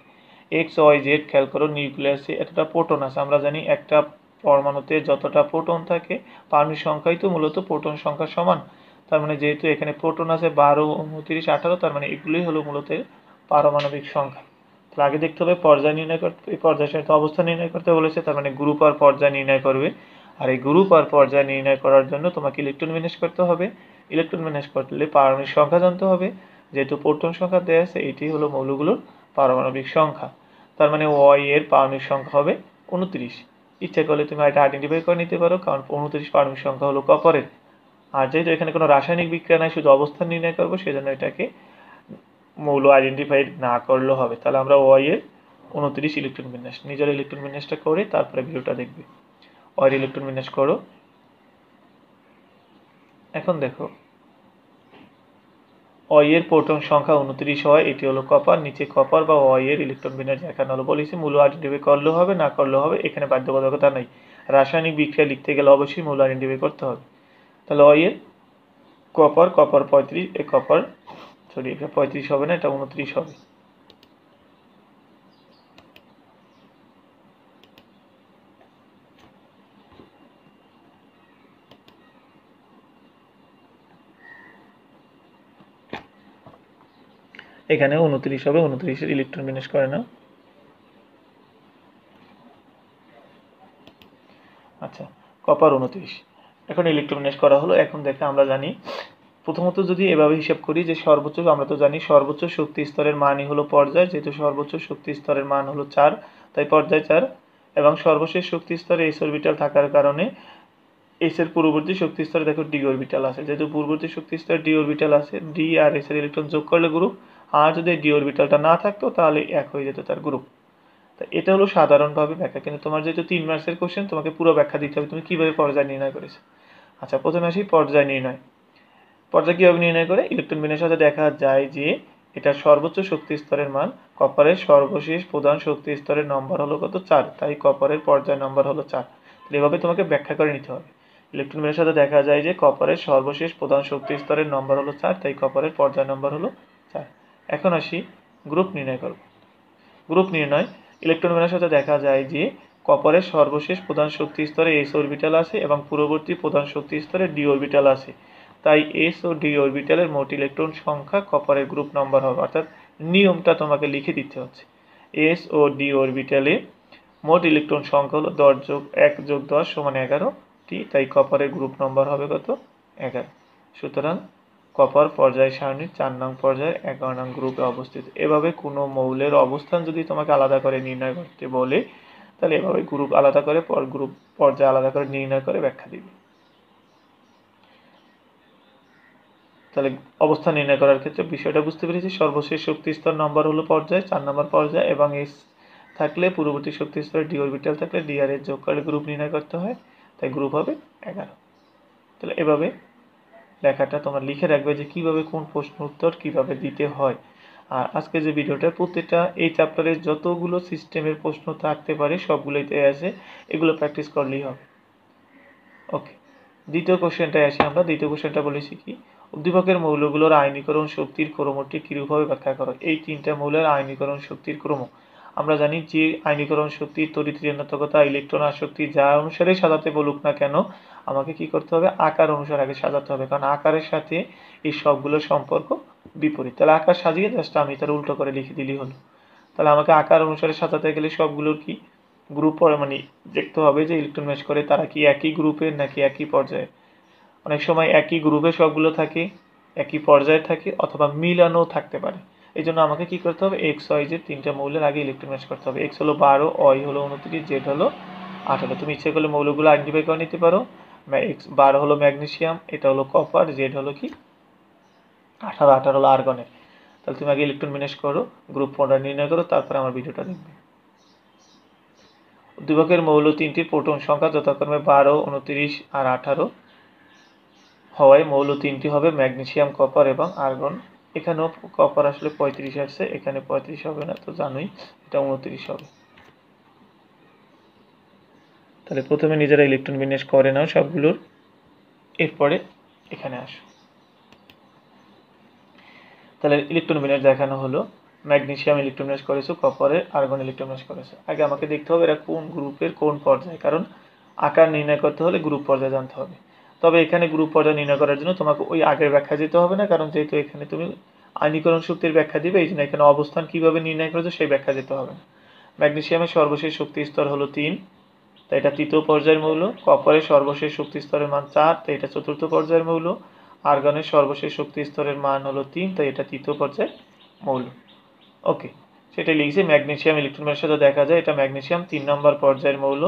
XYZ খেয়াল করো, নিউক্লিয়াসে এতটা প্রোটন আছে। আমরা জানি একটা পরমাণুতে যতটা প্রোটন থাকে পারমাণবিক সংখ্যাই তো মূলত প্রোটন সংখ্যার সমান। তার মানে যেহেতু এখানে প্রোটন আছে 12, 29, 18, তার মানে এগুলোই হলো মূলত পারমাণবিক সংখ্যা। তাহলে আগে দেখতে হবে পর্যায় নির্ণয় করতে, এই পর্যায়ের সাথে অবস্থান নির্ণয় করতে বলেছে, তার মানে গ্রুপ আর পর্যায় নির্ণয় করবে। আর এই গ্রুপ আর পর্যায় নির্ণয় করার জন্য তোমাকে ইলেকট্রন বিন্যাস করতে হবে। ইলেকট্রন বিন্যাস করলে পারমাণবিক সংখ্যা জানতে হবে। যেহেতু প্রোটন সংখ্যা দেওয়া আছে, এটি হলো মৌলগুলোর পারমাণবিক সংখ্যা। তার মানে এর পারমাণবিক সংখ্যা হবে 29। ইচ্ছা করলে তুমি এটা আইডেন্টিফাই করে নিতে পারো, কারণ 29 পারমাণবিক সংখ্যা হলো কপারের। আর যেহেতু এখানে কোনো রাসায়নিক বিক্রিয়া নাই, শুধু অবস্থান নির্ণয় করবো, সেজন্য এটাকে মৌল আইডেন্টিফাই না করলেও হবে। তাহলে আমরা এর 29 ইলেকট্রন বিন্যাস, নিজের ইলেকট্রন বিন্যাসটা করে তারপরে ভিডিওটা দেখবে। এর ইলেকট্রন বিন্যাস করো। এখন দেখো এর প্রোটন সংখ্যা 29 হয়, এটি হলো কপার। নিচে কপার বা এর ইলেকট্রন বিন্যাস দেখানো হলো। বলেছি মূল আইডেন্টিফাই করলেও হবে, না করলেও হবে, এখানে বাধ্যবাধকতা নেই। রাসায়নিক বিক্রিয়া লিখতে গেলে অবশ্যই মূল আইডেন্টিফাই করতে হবে। তাহলে এর কপার 35, এই কপার সরি, এটা 35 হবে না, এটা 29 হবে। এখানে 29 হবে, 29-এর ইলেকট্রন বিন্যাস করে না। আচ্ছা, কপার 29, এখন ইলেকট্রন বিন্যাস করা হলো। এখন দেখে আমরা জানি প্রথমত যদি এভাবে হিসাব করি যে সর্বোচ্চ, আমরা তো জানি সর্বোচ্চ শক্তি স্তরের মানই হলো পর্যায়। যেহেতু সর্বোচ্চ শক্তি স্তরের মান হলো 4, তাই পর্যায় 4। এবং সর্বশেষ শক্তি স্তরে এস অরবিটাল থাকার কারণে এস এর পূর্ববর্তী শক্তি স্তরে দেখো ডি অরবিটাল আছে। যেহেতু পূর্ববর্তী শক্তি স্তরে ডি অরবিটাল আছে, ডি আর এস এর ইলেকট্রন যোগ করলে গ্রুপ। আর যদি ডি অরবিটালটা না থাকতো তাহলে এক হয়ে যেত তার গ্রুপ। তা এটা হলো সাধারণভাবে ব্যাখ্যা, কিন্তু তোমার যেহেতু 3 মার্কসের কোশ্চেন, তোমাকে পুরো ব্যাখ্যা দিতে হবে তুমি কিভাবে পর্যায় নির্ণয় করেছো। আচ্ছা, প্রথমে আসি পর্যায় নির্ণয়। পর্যায় কীভাবে নির্ণয় করে, ইলেকট্রন বিন্যাসের সাথে দেখা যায় যে এটার সর্বোচ্চ শক্তি স্তরের মান, কপারের সর্বশেষ প্রধান শক্তি স্তরের নম্বর হলো কত, 4, তাই কপারের পর্যায় নম্বর হলো 4। এভাবে তোমাকে ব্যাখ্যা করে নিতে হবে। ইলেকট্রন বিন্যাসের সাথে দেখা যায় যে কপারের সর্বশেষ প্রধান শক্তি স্তরের নম্বর হলো 4, তাই কপারের পর্যায় নম্বর হলো 4। এখন আসি গ্রুপ নির্ণয় করব। গ্রুপ নির্ণয়, ইলেকট্রন বিন্যাসের সাথে দেখা যায় যে কপারের সর্বশেষ প্রধান শক্তি স্তরে এস অরবিটাল আছে এবং পূর্ববর্তী প্রধান শক্তি স্তরে ডি অরবিটাল আছে। তাই এস ও ডি অরবিটালের মোট ইলেকট্রন সংখ্যা কপারের গ্রুপ নম্বর হবে। অর্থাৎ নিয়মটা তোমাকে লিখে দিতে হচ্ছে। এস ও ডি অরবিটালে মোট ইলেকট্রন সংখ্যা হলো 10 যোগ 1 যোগ 10 সমান 11টি, তাই কপারের গ্রুপ নম্বর হবে কত, 11। সুতরাং কপার পর্যায় সারণীর 4 নং পর্যায়ে 11 নং গ্রুপে অবস্থিত। এভাবে কোনো মৌলের অবস্থান যদি তোমাকে আলাদা করে নির্ণয় করতে বলে, তাহলে এভাবে গ্রুপ আলাদা করে গ্রুপ পর্যায় আলাদা করে নির্ণয় করে ব্যাখ্যা দিবে। তাহলে অবস্থান নির্ণয় করার ক্ষেত্রে বিষয়টা বুঝতে পেরেছি। সর্বশেষ শক্তি স্তর নম্বর হলো পর্যায়, 4 নম্বর পর্যায়, এবং এস থাকলে পূর্ববর্তী শক্তি স্তরে ডি অরবিটাল থাকলে ডি আর এর যোগ করলে গ্রুপ নির্ণয় করতে হয়, তাই গ্রুপ হবে 11। তাহলে এভাবে লেখাটা তোমরা লিখে রাখবে যে কিভাবে কোন প্রশ্ন উত্তর কিভাবে দিতে হয়। আর আজকে যে ভিডিওটা, প্রত্যেকটা এই চ্যাপ্টারের যতগুলো সিস্টেমের প্রশ্ন থাকতে পারে সবগুলোতে আছে, এগুলো প্র্যাকটিস করলেই হবে। ওকে, দ্বিতীয় কোশ্চেনটায় আসি আমরা। দ্বিতীয় কোশ্চেনটা বলেছি কি, উদ্দীপকের মৌলগুলোর আয়নীকরণ শক্তির ক্রমটি কিরূপভাবে ব্যাখ্যা করো। এই 3টা মৌলের আয়নীকরণ শক্তির ক্রম। আমরা জানি যে আয়নীকরণ শক্তি, তড়িৎ ঋণাত্মকতা, ইলেকট্রন আসক্তি যা অনুসারে সাজাতে বলুক না কেন, আমাকে কি করতে হবে, আকার অনুসারে আগে সাজাতে হবে, কারণ আকারের সাথে এই সবগুলোর সম্পর্ক বিপরীত। তাহলে আকার সাজিয়ে জাস্ট আমি তার উল্টো করে লিখে দিলেই হলো। তাহলে আমাকে আকার অনুসারে সাজাতে গেলে সবগুলোর কি গ্রুপ মানে দেখতে হবে যে ইলেকট্রন ম্যাচ করে তারা কি একই গ্রুপের নাকি একই পর্যায়ে। অনেক সময় একই গ্রুপে সবগুলো থাকে, একই পর্যায়ে থাকে, অথবা মিলানো থাকতে পারে। এই জন্য আমাকে কি করতে হবে, এক্স ওয়াই জেড 3টা মৌলের আগে ইলেকট্রন ম্যাচ করতে হবে। এক্স হলো 12, ওয়াই হলো 29, জেড হলো 18। তুমি ইচ্ছে করলে মৌলগুলো আইডেন্টিফাই করে নিতে পারো। এক্স 12 হলো ম্যাগনেসিয়াম, এটা হলো কপার, জেড হলো কি 18, 18 হলো আর্গনের। তাহলে তুমি আগে ইলেকট্রন বিন্যাস করো, গ্রুপ বন্ড নির্ণয় করো, তারপরে আমার ভিডিওটা দেখবে। উদ্দীপকের মৌল তিনটির প্রোটন সংখ্যা যথাক্রমে 12, 29 আর 18 হওয়ায় মৌল তিনটি হবে ম্যাগনেসিয়াম, কপার এবং আর্গন। এখানেও কপার আসলে 35 আসছে, এখানে 35 হবে না, তো জানোই এটা 29 হবে। তাহলে প্রথমে নিজেরা ইলেকট্রন বিন্যাস করে নাও সবগুলোর, এরপরে এখানে আসো। তাহলে ইলেকট্রন বিন্যাস দেখানো হলো, ম্যাগনেসিয়াম ইলেকট্রন বিন্যাস করেছো, কপারের আর্গন ইলেকট্রন বিন্যাস করেছো। আগে আমাকে দেখতে হবে এরা কোন গ্রুপের কোন পর্যায়ে, কারণ আকার নির্ণয় করতে হলে গ্রুপ পর্যায়ে জানতে হবে। তবে এখানে গ্রুপ পর্যায়ে নির্ণয় করার জন্য তোমাকে ওই আগের ব্যাখ্যা যেতে হবে না, কারণ যেহেতু এখানে তুমি আয়নীকরণ শক্তির ব্যাখ্যা দিবে, এই জন্য এখানে অবস্থান কিভাবে নির্ণয় করেছো সেই ব্যাখ্যা যেতে হবে না। ম্যাগনেসিয়ামের সর্বশেষ শক্তি স্তর হলো 3, তাই এটা তৃতীয় পর্যায়ের মৌল। কপারের সর্বশেষ শক্তি স্তরের মান 4, তাই এটা চতুর্থ পর্যায়ের মৌল। আর্গনের সর্বশেষ শক্তি স্তরের মান হলো 3, তাই এটা তৃতীয় পর্যায়ের মৌল। ওকে, সেটাই লিখছি। ম্যাগনেসিয়াম ইলেকট্রন বিন্যাসের সাথে দেখা যায় এটা ম্যাগনেসিয়াম 3 নম্বর পর্যায়ের মৌল।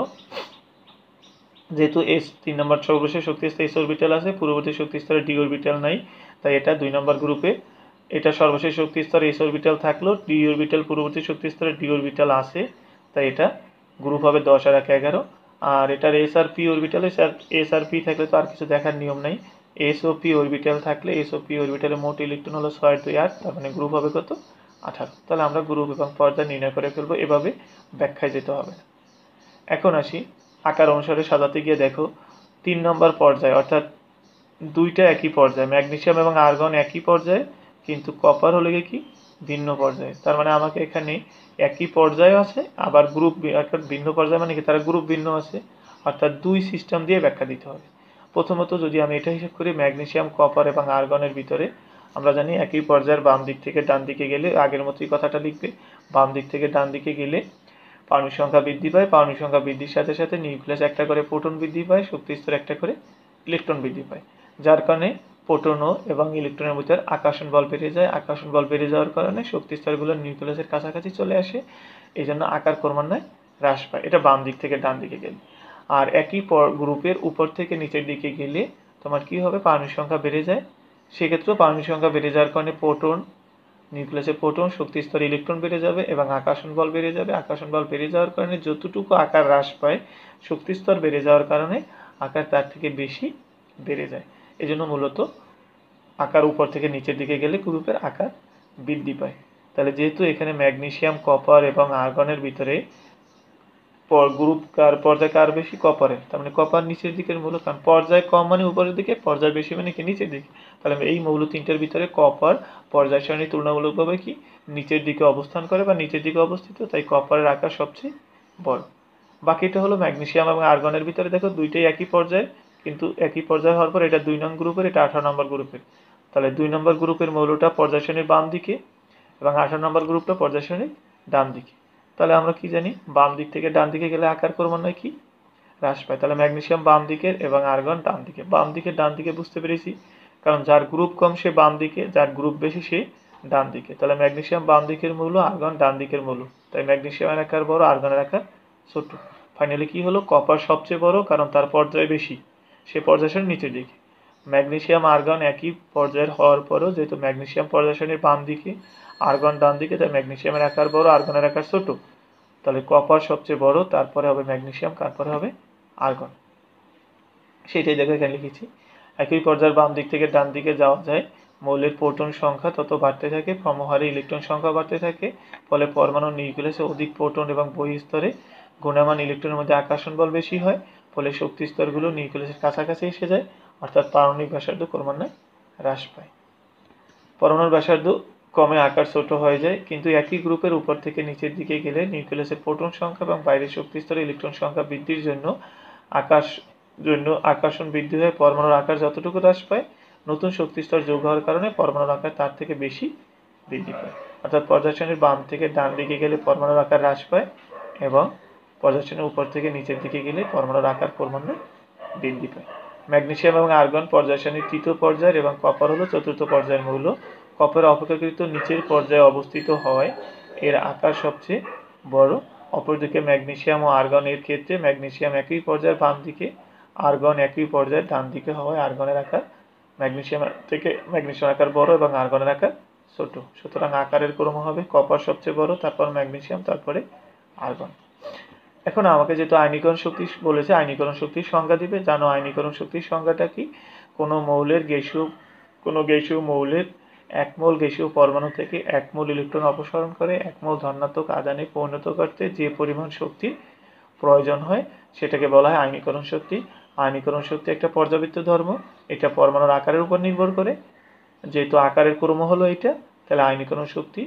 যেহেতু এস 3 নম্বর সর্বশেষ শক্তি স্তরে এস অরবিটাল আছে, পূর্ববর্তী শক্তি স্তরে ডি অরবিটাল নাই, তাই এটা 2 নম্বর গ্রুপে। এটা সর্বশেষ শক্তি স্তরে এস অরবিটাল থাকলেও ডি অরবিটাল পূর্ববর্তী শক্তি স্তরে ডি অরবিটাল আছে, তাই এটা গ্রুপ হবে 10 আর 1 11। আর এটার এস আর পি অরবিটালে এস আর পি থাকলে তো আর কিছু দেখার নিয়ম নাই। এস ও পি অরবিটাল থাকলে এস ও পি অরবিটালের মোট ইলেকট্রন হলো 6 2 8, তার মানে গ্রুপ হবে কত? 18। তাহলে আমরা গ্রুপ এবং পর্যায় নির্ণয় করে ফেলবো, এভাবে ব্যাখ্যায় যেতে হবে না। এখন আসি আকার অনুসারে সাজাতে গিয়ে দেখো 3 নম্বর পর্যায়ে, অর্থাৎ দুইটা একই পর্যায়ে, ম্যাগনেসিয়াম এবং আর্গন একই পর্যায়ে, কিন্তু কপার হলে কি ভিন্ন পর্যায়ে। তার মানে আমাকে এখানে একই পর্যায়ে আছে, আবার গ্রুপ ভিন্ন পর্যায়ে, মানে কি তারা গ্রুপ ভিন্ন আছে, অর্থাৎ দুই সিস্টেম দিয়ে ব্যাখ্যা দিতে হবে। প্রথমত যদি আমি এটা হিসাব করি, ম্যাগনেসিয়াম, কপার এবং আর্গনের ভিতরে আমরা জানি একই পর্যায়ের বাম দিক থেকে ডান দিকে গেলে আগের মতোই কথাটা লিখবে, বাম দিক থেকে ডান দিকে গেলে পারমাণবিক সংখ্যা বৃদ্ধি পায়, পারমাণবিক সংখ্যা বৃদ্ধির সাথে সাথে নিউক্লিয়াস একটা করে প্রোটন বৃদ্ধি পায়, শক্তি স্তর একটা করে ইলেকট্রন বৃদ্ধি পায়, যার কারণে প্রোটনও এবং ইলেকট্রনের ভিতর আকর্ষণ বল বেড়ে যায়। আকর্ষণ বল বেড়ে যাওয়ার কারণে শক্তি স্তরগুলো নিউক্লিয়াসের কাছাকাছি চলে আসে, এই জন্য আকার ক্রমান্বয়ে হ্রাস পায়। এটা বাম দিক থেকে ডান দিকে গেলে। আর একই গ্রুপের উপর থেকে নিচের দিকে গেলে তোমার কি হবে, পারমাণবিক সংখ্যা বেড়ে যায়। সেক্ষেত্রেও পারমাণবিক সংখ্যা বেড়ে যাওয়ার কারণে প্রোটন, নিউক্লিয়াসের প্রোটন, শক্তি স্তরে ইলেকট্রন বেড়ে যাবে এবং আকর্ষণ বল বেড়ে যাবে। আকর্ষণ বল বেড়ে যাওয়ার কারণে যতটুকু আকার হ্রাস পায়, শক্তি স্তর বেড়ে যাওয়ার কারণে আকার তার থেকে বেশি বেড়ে যায়। এজন্য মূলত আকার উপর থেকে নিচের দিকে গেলে গ্রুপের আকার বৃদ্ধি পায়। তাহলে যেহেতু এখানে ম্যাগনেসিয়াম, কপার এবং আর্গনের ভিতরে গ্রুপ কার পর্যায় কার বেশি, কপারের, তার মানে কপার নিচের দিকের মৌল, কারণ পর্যায় কম মানে উপরের দিকে, পর্যায় বেশি মানে কি নিচের দিকে। তাহলে এই মৌল তিনটার ভিতরে কপার পর্যায় সারণী তুলনামূলকভাবে কি নিচের দিকে অবস্থান করে বা নিচের দিকে অবস্থিত, তাই কপারের আকার সবচেয়ে বড়। বাকিটা হলো ম্যাগনেসিয়াম এবং আর্গনের ভিতরে দেখো দুইটাই একই পর্যায়ে, কিন্তু একই পর্যায়ে হওয়ার পর এটা 2 নং গ্রুপের, এটা 18 নম্বর গ্রুপের। তাহলে 2 নম্বর গ্রুপের মৌলটা পর্যায় সারণীর বাম দিকে এবং 18 নম্বর গ্রুপটা পর্যায় সারণীর ডান দিকে। তাহলে আমরা কি জানি, বাম দিক থেকে ডান দিকে গেলে আকার ক্রমান্বয়ে কি হ্রাস পায়। তাহলে ম্যাগনেসিয়াম বাম দিকের এবং আর্গন ডান দিকে। বাম দিকে ডান দিকে বুঝতে পেরেছি, কারণ যার গ্রুপ কম সে বাম দিকে, যার গ্রুপ বেশি সে ডান দিকে। তাহলে ম্যাগনেসিয়াম বাম দিকের মৌল, আর্গন ডান দিকের মৌল, তাই ম্যাগনেসিয়ামের আকার বড়, আর্গনের আকার ছোট। ফাইনালি কি হলো, কপার সবচেয়ে বড়, কারণ তার পর্যায় বেশি, সে পর্যায় সারণীর নিচের দিকে। ম্যাগনেসিয়াম, আর্গন একই পর্যায়ের হওয়ার পরেও যেহেতু ম্যাগনেসিয়াম পর্যায় সারণীর বাম দিকে, আর্গন ডান দিকে, তাই ম্যাগনেসিয়ামের আকার বড়, আর্গনের আকার ছোট। তাহলে কপার সবচেয়ে বড়, তারপরে হবে ম্যাগনেসিয়াম, তারপরে হবে আর্গন। সেটাই দেখো এখানে লিখেছি। একই পর্যায়ের বাম দিক থেকে ডান দিকে যাওয়া যায়, মৌলের প্রোটন সংখ্যা তত বাড়তে থাকে, ক্রমহারে ইলেকট্রন সংখ্যা বাড়তে থাকে, ফলে পরমাণু নিউক্লিয়াসে অধিক প্রোটন এবং বহিঃস্তরে গুণামান ইলেকট্রনের মধ্যে আকর্ষণ বল বেশি হয়, ফলে শক্তি স্তরগুলো নিউক্লিয়াসের কাছাকাছি এসে যায়, অর্থাৎ পারমাণবিক ব্যাসার্ধ ক্রমান্বয়ে হ্রাস পায়। পরমাণুর ব্যাসার্ধ কমে আকার ছোট হয়ে যায়, কিন্তু একই গ্রুপের উপর থেকে নিচের দিকে গেলে নিউক্লিয়াসের প্রোটন সংখ্যা এবং বাইরের শক্তি স্তরে ইলেকট্রন সংখ্যা বৃদ্ধির জন্য আকর্ষণ বৃদ্ধি হয়ে পরমাণুর আকার যতটুকু হ্রাস পায়, নতুন শক্তি স্তর যোগ হওয়ার কারণে পরমাণুর আকার তার থেকে বেশি বৃদ্ধি পায়। অর্থাৎ পর্যায় সারণীর বাম থেকে ডান দিকে গেলে পরমাণুর আকার হ্রাস পায় এবং পর্যায় সারণীর উপর থেকে নিচের দিকে গেলে পরমাণুর আকার ক্রমান্বয়ে বৃদ্ধি পায়। ম্যাগনেসিয়াম এবং আর্গন পর্যায় সারণীর তৃতীয় পর্যায়ের এবং কপার হলো চতুর্থ পর্যায়ের মৌল। কপার অপেক্ষাকৃত নিচের পর্যায়ে অবস্থিত হওয়ায় এর আকার সবচেয়ে বড়। অপরদিকে ম্যাগনেসিয়াম ও আর্গন এর ক্ষেত্রে ম্যাগনেসিয়াম একই পর্যায়ের বাম দিকে, আর্গন একই পর্যায়ের ডান দিকে হওয়ায় আর্গনের আকার ম্যাগনেসিয়াম থেকে ম্যাগনেসিয়াম আকার বড় এবং আর্গনের আকার ছোট, সুতরাং আকারের ক্রম হবে কপার সবচেয়ে বড়, তারপর ম্যাগনেসিয়াম, তারপরে আর্গন। এখন আমাকে যেহেতু আয়নীকরণ শক্তি বলেছে, আয়নীকরণ শক্তির সংজ্ঞা দিবে। জানো আয়নীকরণ শক্তির সংজ্ঞাটা কি? কোনো গ্যাসীয় মৌলের 1 মোল গ্যাসীয় পরমাণু থেকে 1 মোল ইলেকট্রন অপসারণ করে 1 মোল ধনাত্মক আধানে পরিণত করতে যে পরিমাণ শক্তি প্রয়োজন হয় সেটাকে বলা হয় আয়নীকরণ শক্তি। আয়নীকরণ শক্তি একটা পর্যাবৃত্ত ধর্ম, এটা পরমাণুর আকারের উপর নির্ভর করে। যেহেতু আকারের ক্রম হলো এটা, তাহলে আয়নীকরণ শক্তি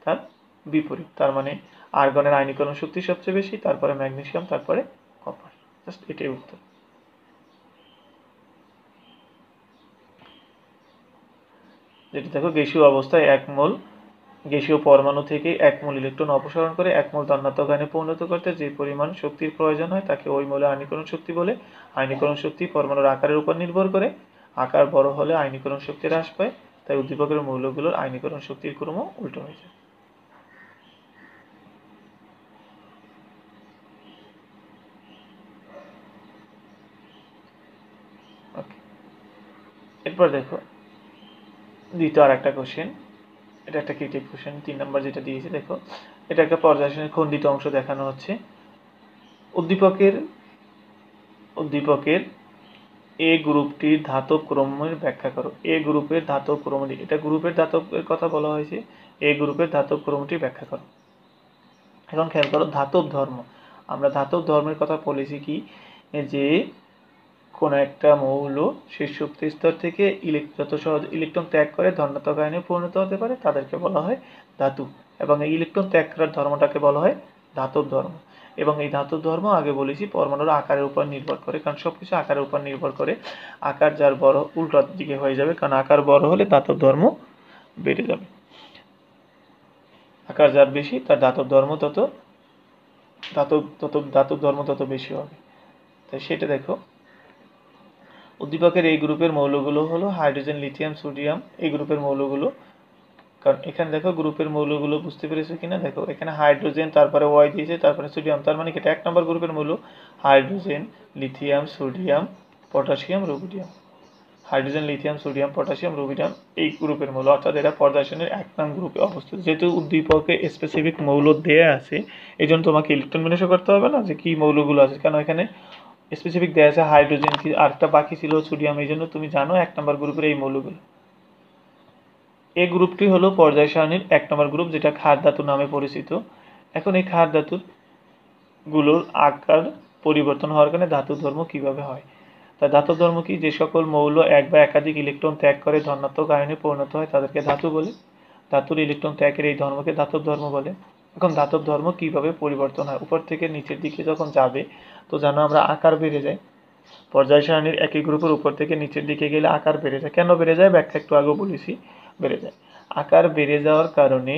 তার বিপরীত। তার মানে আর্গনের আয়নীকরণ শক্তি সবচেয়ে বেশি, তারপরে ম্যাগনেসিয়াম, তারপরে কপার। জাস্ট এটাই উত্তর। যেটা দেখো, গ্যাসীয় অবস্থায় 1 মোল গ্যাসীয় পরমাণু থেকে 1 মোল ইলেকট্রন অপসারণ করে 1 মোল ধনাত্মক আয়নে পরিণত করতে যে পরিমাণ শক্তির প্রয়োজন হয় তাকে ওই মোলে আয়নীকরণ শক্তি বলে। আয়নীকরণ শক্তি পরমাণুর আকারের উপর নির্ভর করে। আকার বড় হলে আয়নীকরণ শক্তি হ্রাস পায়, তাই উদ্দীপকের মৌলগুলোর আয়নীকরণ শক্তির ক্রম উল্টো হয়ে যায়। এরপর দেখো দ্বিতীয় আর একটা কোশ্চেন, এটা একটা ক্রিটিক কোশ্চেন, 3 নম্বর যেটা দিয়েছে। দেখো, এটা একটা পর্যায় সারণীর খণ্ডিত অংশ দেখানো হচ্ছে। উদ্দীপকের এ গ্রুপটির ধাতব ক্রমের ব্যাখ্যা করো। এ গ্রুপের ধাতব ক্রমটি, এটা গ্রুপের ধাতবের কথা বলা হয়েছে। এ গ্রুপের ধাতব ক্রমটি ব্যাখ্যা করো। এখন খেয়াল করো, ধাতব ধর্ম। আমরা ধাতব ধর্মের কথা বলেছি কি, যে কোনো একটা মৌল শেষ শক্তি স্তর থেকে যত সহজ ইলেকট্রন ত্যাগ করে ধনাত্মক আয়নে পরিণত হতে পারে তাদেরকে বলা হয় ধাতু, এবং এই ইলেকট্রন ত্যাগ করার ধর্মটাকে বলা হয় ধাতব ধর্ম। এবং এই ধাতব ধর্ম আগে বলেছি পরমাণুর আকারের উপর নির্ভর করে, কারণ সবকিছু আকারের উপর নির্ভর করে। আকার যার বড় উল্টো দিকে হয়ে যাবে, কারণ আকার বড় হলে ধাতব ধর্ম বেড়ে যাবে। আকার যার বেশি তার ধাতব ধর্ম তত বেশি হবে। তাই সেটা দেখো, উদ্দীপকের এই গ্রুপের মৌলগুলো হলো হাইড্রোজেন, লিথিয়াম, সোডিয়াম। এই গ্রুপের মৌলগুলো, কারণ এখানে দেখো গ্রুপের মৌলগুলো বুঝতে পেরেছো কিনা, দেখো এখানে হাইড্রোজেন, তারপরে ওয়াই দিয়েছে, তারপরে সোডিয়াম। তার মানে কি এটা 1 নম্বর গ্রুপের মৌল hydrogen, lithium, sodium, potassium, rubidium. Hydrogen, lithium, sodium, potassium, rubidium এই গ্রুপের মৌল, অর্থাৎ এরা পর্যায় সারণীর 1 নং গ্রুপে অবস্থিত। যেহেতু উদ্দীপকে স্পেসিফিক মৌল দেয়া আছে, এই জন্য তোমাকে ইলেকট্রন বিন্যাস করতে হবে না যে কি মৌলগুলো আছে, কারণ এখানে স্পেসিফিক দেয়া আছে হাইড্রোজেন, কি আরেকটা বাকি ছিল সোডিয়াম, এই জন্য তুমি জানো 1 নম্বর গ্রুপের এই মৌলগুলো। এই গ্রুপটি হলো পর্যায় সারণীর 1 নম্বর গ্রুপ, যেটা ক্ষার ধাতু নামে পরিচিত। এখন এই ক্ষার ধাতুর গুলোর আকার পরিবর্তন হওয়ার কারণে ধাতু ধর্ম কিভাবে হয়। তা ধাতু ধর্ম কি, যে সকল মৌল 1 বা একাধিক ইলেকট্রন ত্যাগ করে ধনাত্মক আয়নে পরিণত হয় তাদেরকে ধাতু বলে। ধাতুর ইলেকট্রন ত্যাগের এই ধর্মকে ধাতব ধর্ম বলে। এখন ধাতব ধর্ম কিভাবে পরিবর্তন হয়, উপর থেকে নিচের দিকে যখন যাবে তো জানো আমরা আকার বেড়ে যায়। পর্যায় সারণীর একই গ্রুপের উপর থেকে নিচের দিকে গেলে আকার বেড়ে যায়। কেন বেড়ে যায় ব্যাখ্যা একটু আগে বলেছি, বেড়ে যায়। আকার বেড়ে যাওয়ার কারণে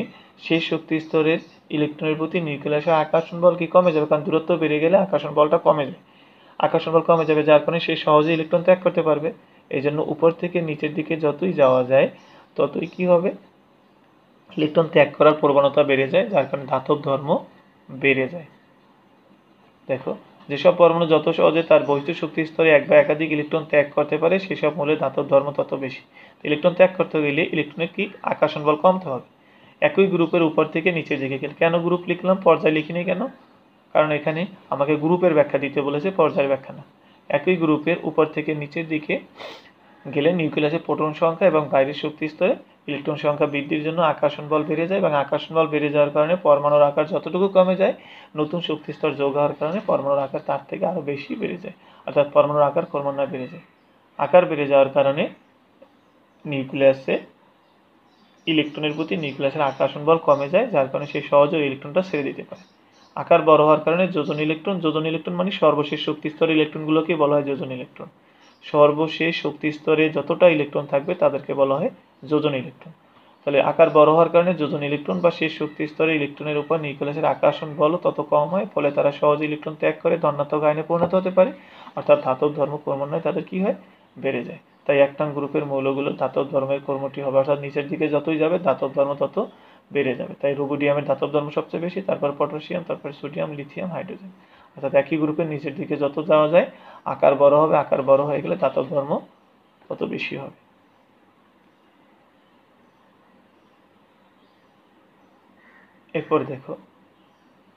শেষ শক্তি স্তরের ইলেকট্রনের প্রতি নিউক্লিয়াসের আকর্ষণ বল কি কমে যাবে, কারণ দূরত্ব বেড়ে গেলে আকর্ষণ বলটা কমে যায়। আকর্ষণ বল কমে যাবে, যার কারণে সে সহজে ইলেকট্রন ত্যাগ করতে পারবে। এই জন্য উপর থেকে নিচের দিকে যতই যাওয়া যায় ততই কি হবে, ইলেকট্রন ত্যাগ করার প্রবণতা বেড়ে যায়, যার কারণে ধাতব ধর্ম বেড়ে যায়। দেখো, যেসব পরমাণু যত সহজে তার বহিঃস্থ শক্তি স্তরে 1 বা একাধিক ইলেকট্রন ত্যাগ করতে পারে সেসব মৌলের ধাতব ধর্ম তত বেশি। ইলেকট্রন ত্যাগ করতে গেলে ইলেকট্রনের কি আকর্ষণ বল কমতে হবে। একই গ্রুপের উপর থেকে নিচের দিকে গেলে, কেন গ্রুপ লিখলাম পর্যায় লিখিনি কেন, কারণ এখানে আমাকে গ্রুপের ব্যাখ্যা দিতে বলেছে, পর্যায়ের ব্যাখ্যা না। একই গ্রুপের উপর থেকে নিচের দিকে গেলে নিউক্লিয়াসের প্রোটন সংখ্যা এবং বাইরের শক্তি স্তরে ইলেকট্রন সংখ্যা বৃদ্ধির জন্য আকর্ষণ বল বেড়ে যায়, এবং আকর্ষণ বল বেড়ে যাওয়ার কারণে পরমাণুর আকার যতটুকু কমে যায় নতুন শক্তি স্তর যোগ হওয়ার কারণে পরমাণুর আকার তার থেকে আরও বেশি বেড়ে যায়, অর্থাৎ পরমাণুর আকার ক্রমান্বয়ে বেড়ে যায়। আকার বেড়ে যাওয়ার কারণে নিউক্লিয়াসে ইলেকট্রনের প্রতি নিউক্লিয়াসের আকর্ষণ বল কমে যায়, যার কারণে সে সহজে ইলেকট্রনটা ছেড়ে দিতে পারে। আকার বড় হওয়ার কারণে যোজন ইলেকট্রন মানে সর্বশেষ শক্তি স্তরের ইলেকট্রনগুলোকে বলা হয় যোজন ইলেকট্রন। সর্বশেষ শক্তি স্তরে যতটা ইলেকট্রন থাকবে তাদেরকে বলা হয় যোজন ইলেকট্রন। তাহলে আকার বড় হওয়ার কারণে যোজন ইলেকট্রন বা শেষ শক্তি স্তরে ইলেকট্রনের উপর নিউক্লিয়াসের আকর্ষণ বল তত কম হয়, ফলে তারা সহজে ইলেকট্রন ত্যাগ করে ধনাত্মক আয়নে পরিণত হতে পারে, অর্থাৎ ধাতব ধর্ম ক্রমান্বয়ে তাদের কি হয়, বেড়ে যায়। তাই 1 নং গ্রুপের মৌলগুলো ধাতব ধর্মের কর্মটি হবে, অর্থাৎ নিচের দিকে যতই যাবে ধাতব ধর্ম তত বেড়ে যাবে। তাই রুবিডিয়ামের ধাতব ধর্ম সবচেয়ে বেশি, তারপর পটাশিয়াম, তারপর সোডিয়াম, লিথিয়াম, হাইড্রোজেন। অর্থাৎ একই গ্রুপের নিচের দিকে যত যাওয়া যায় আকার বড় হবে, আকার বড় হয়ে গেলে ধাতব ধর্ম তত বেশি হবে। এরপর দেখো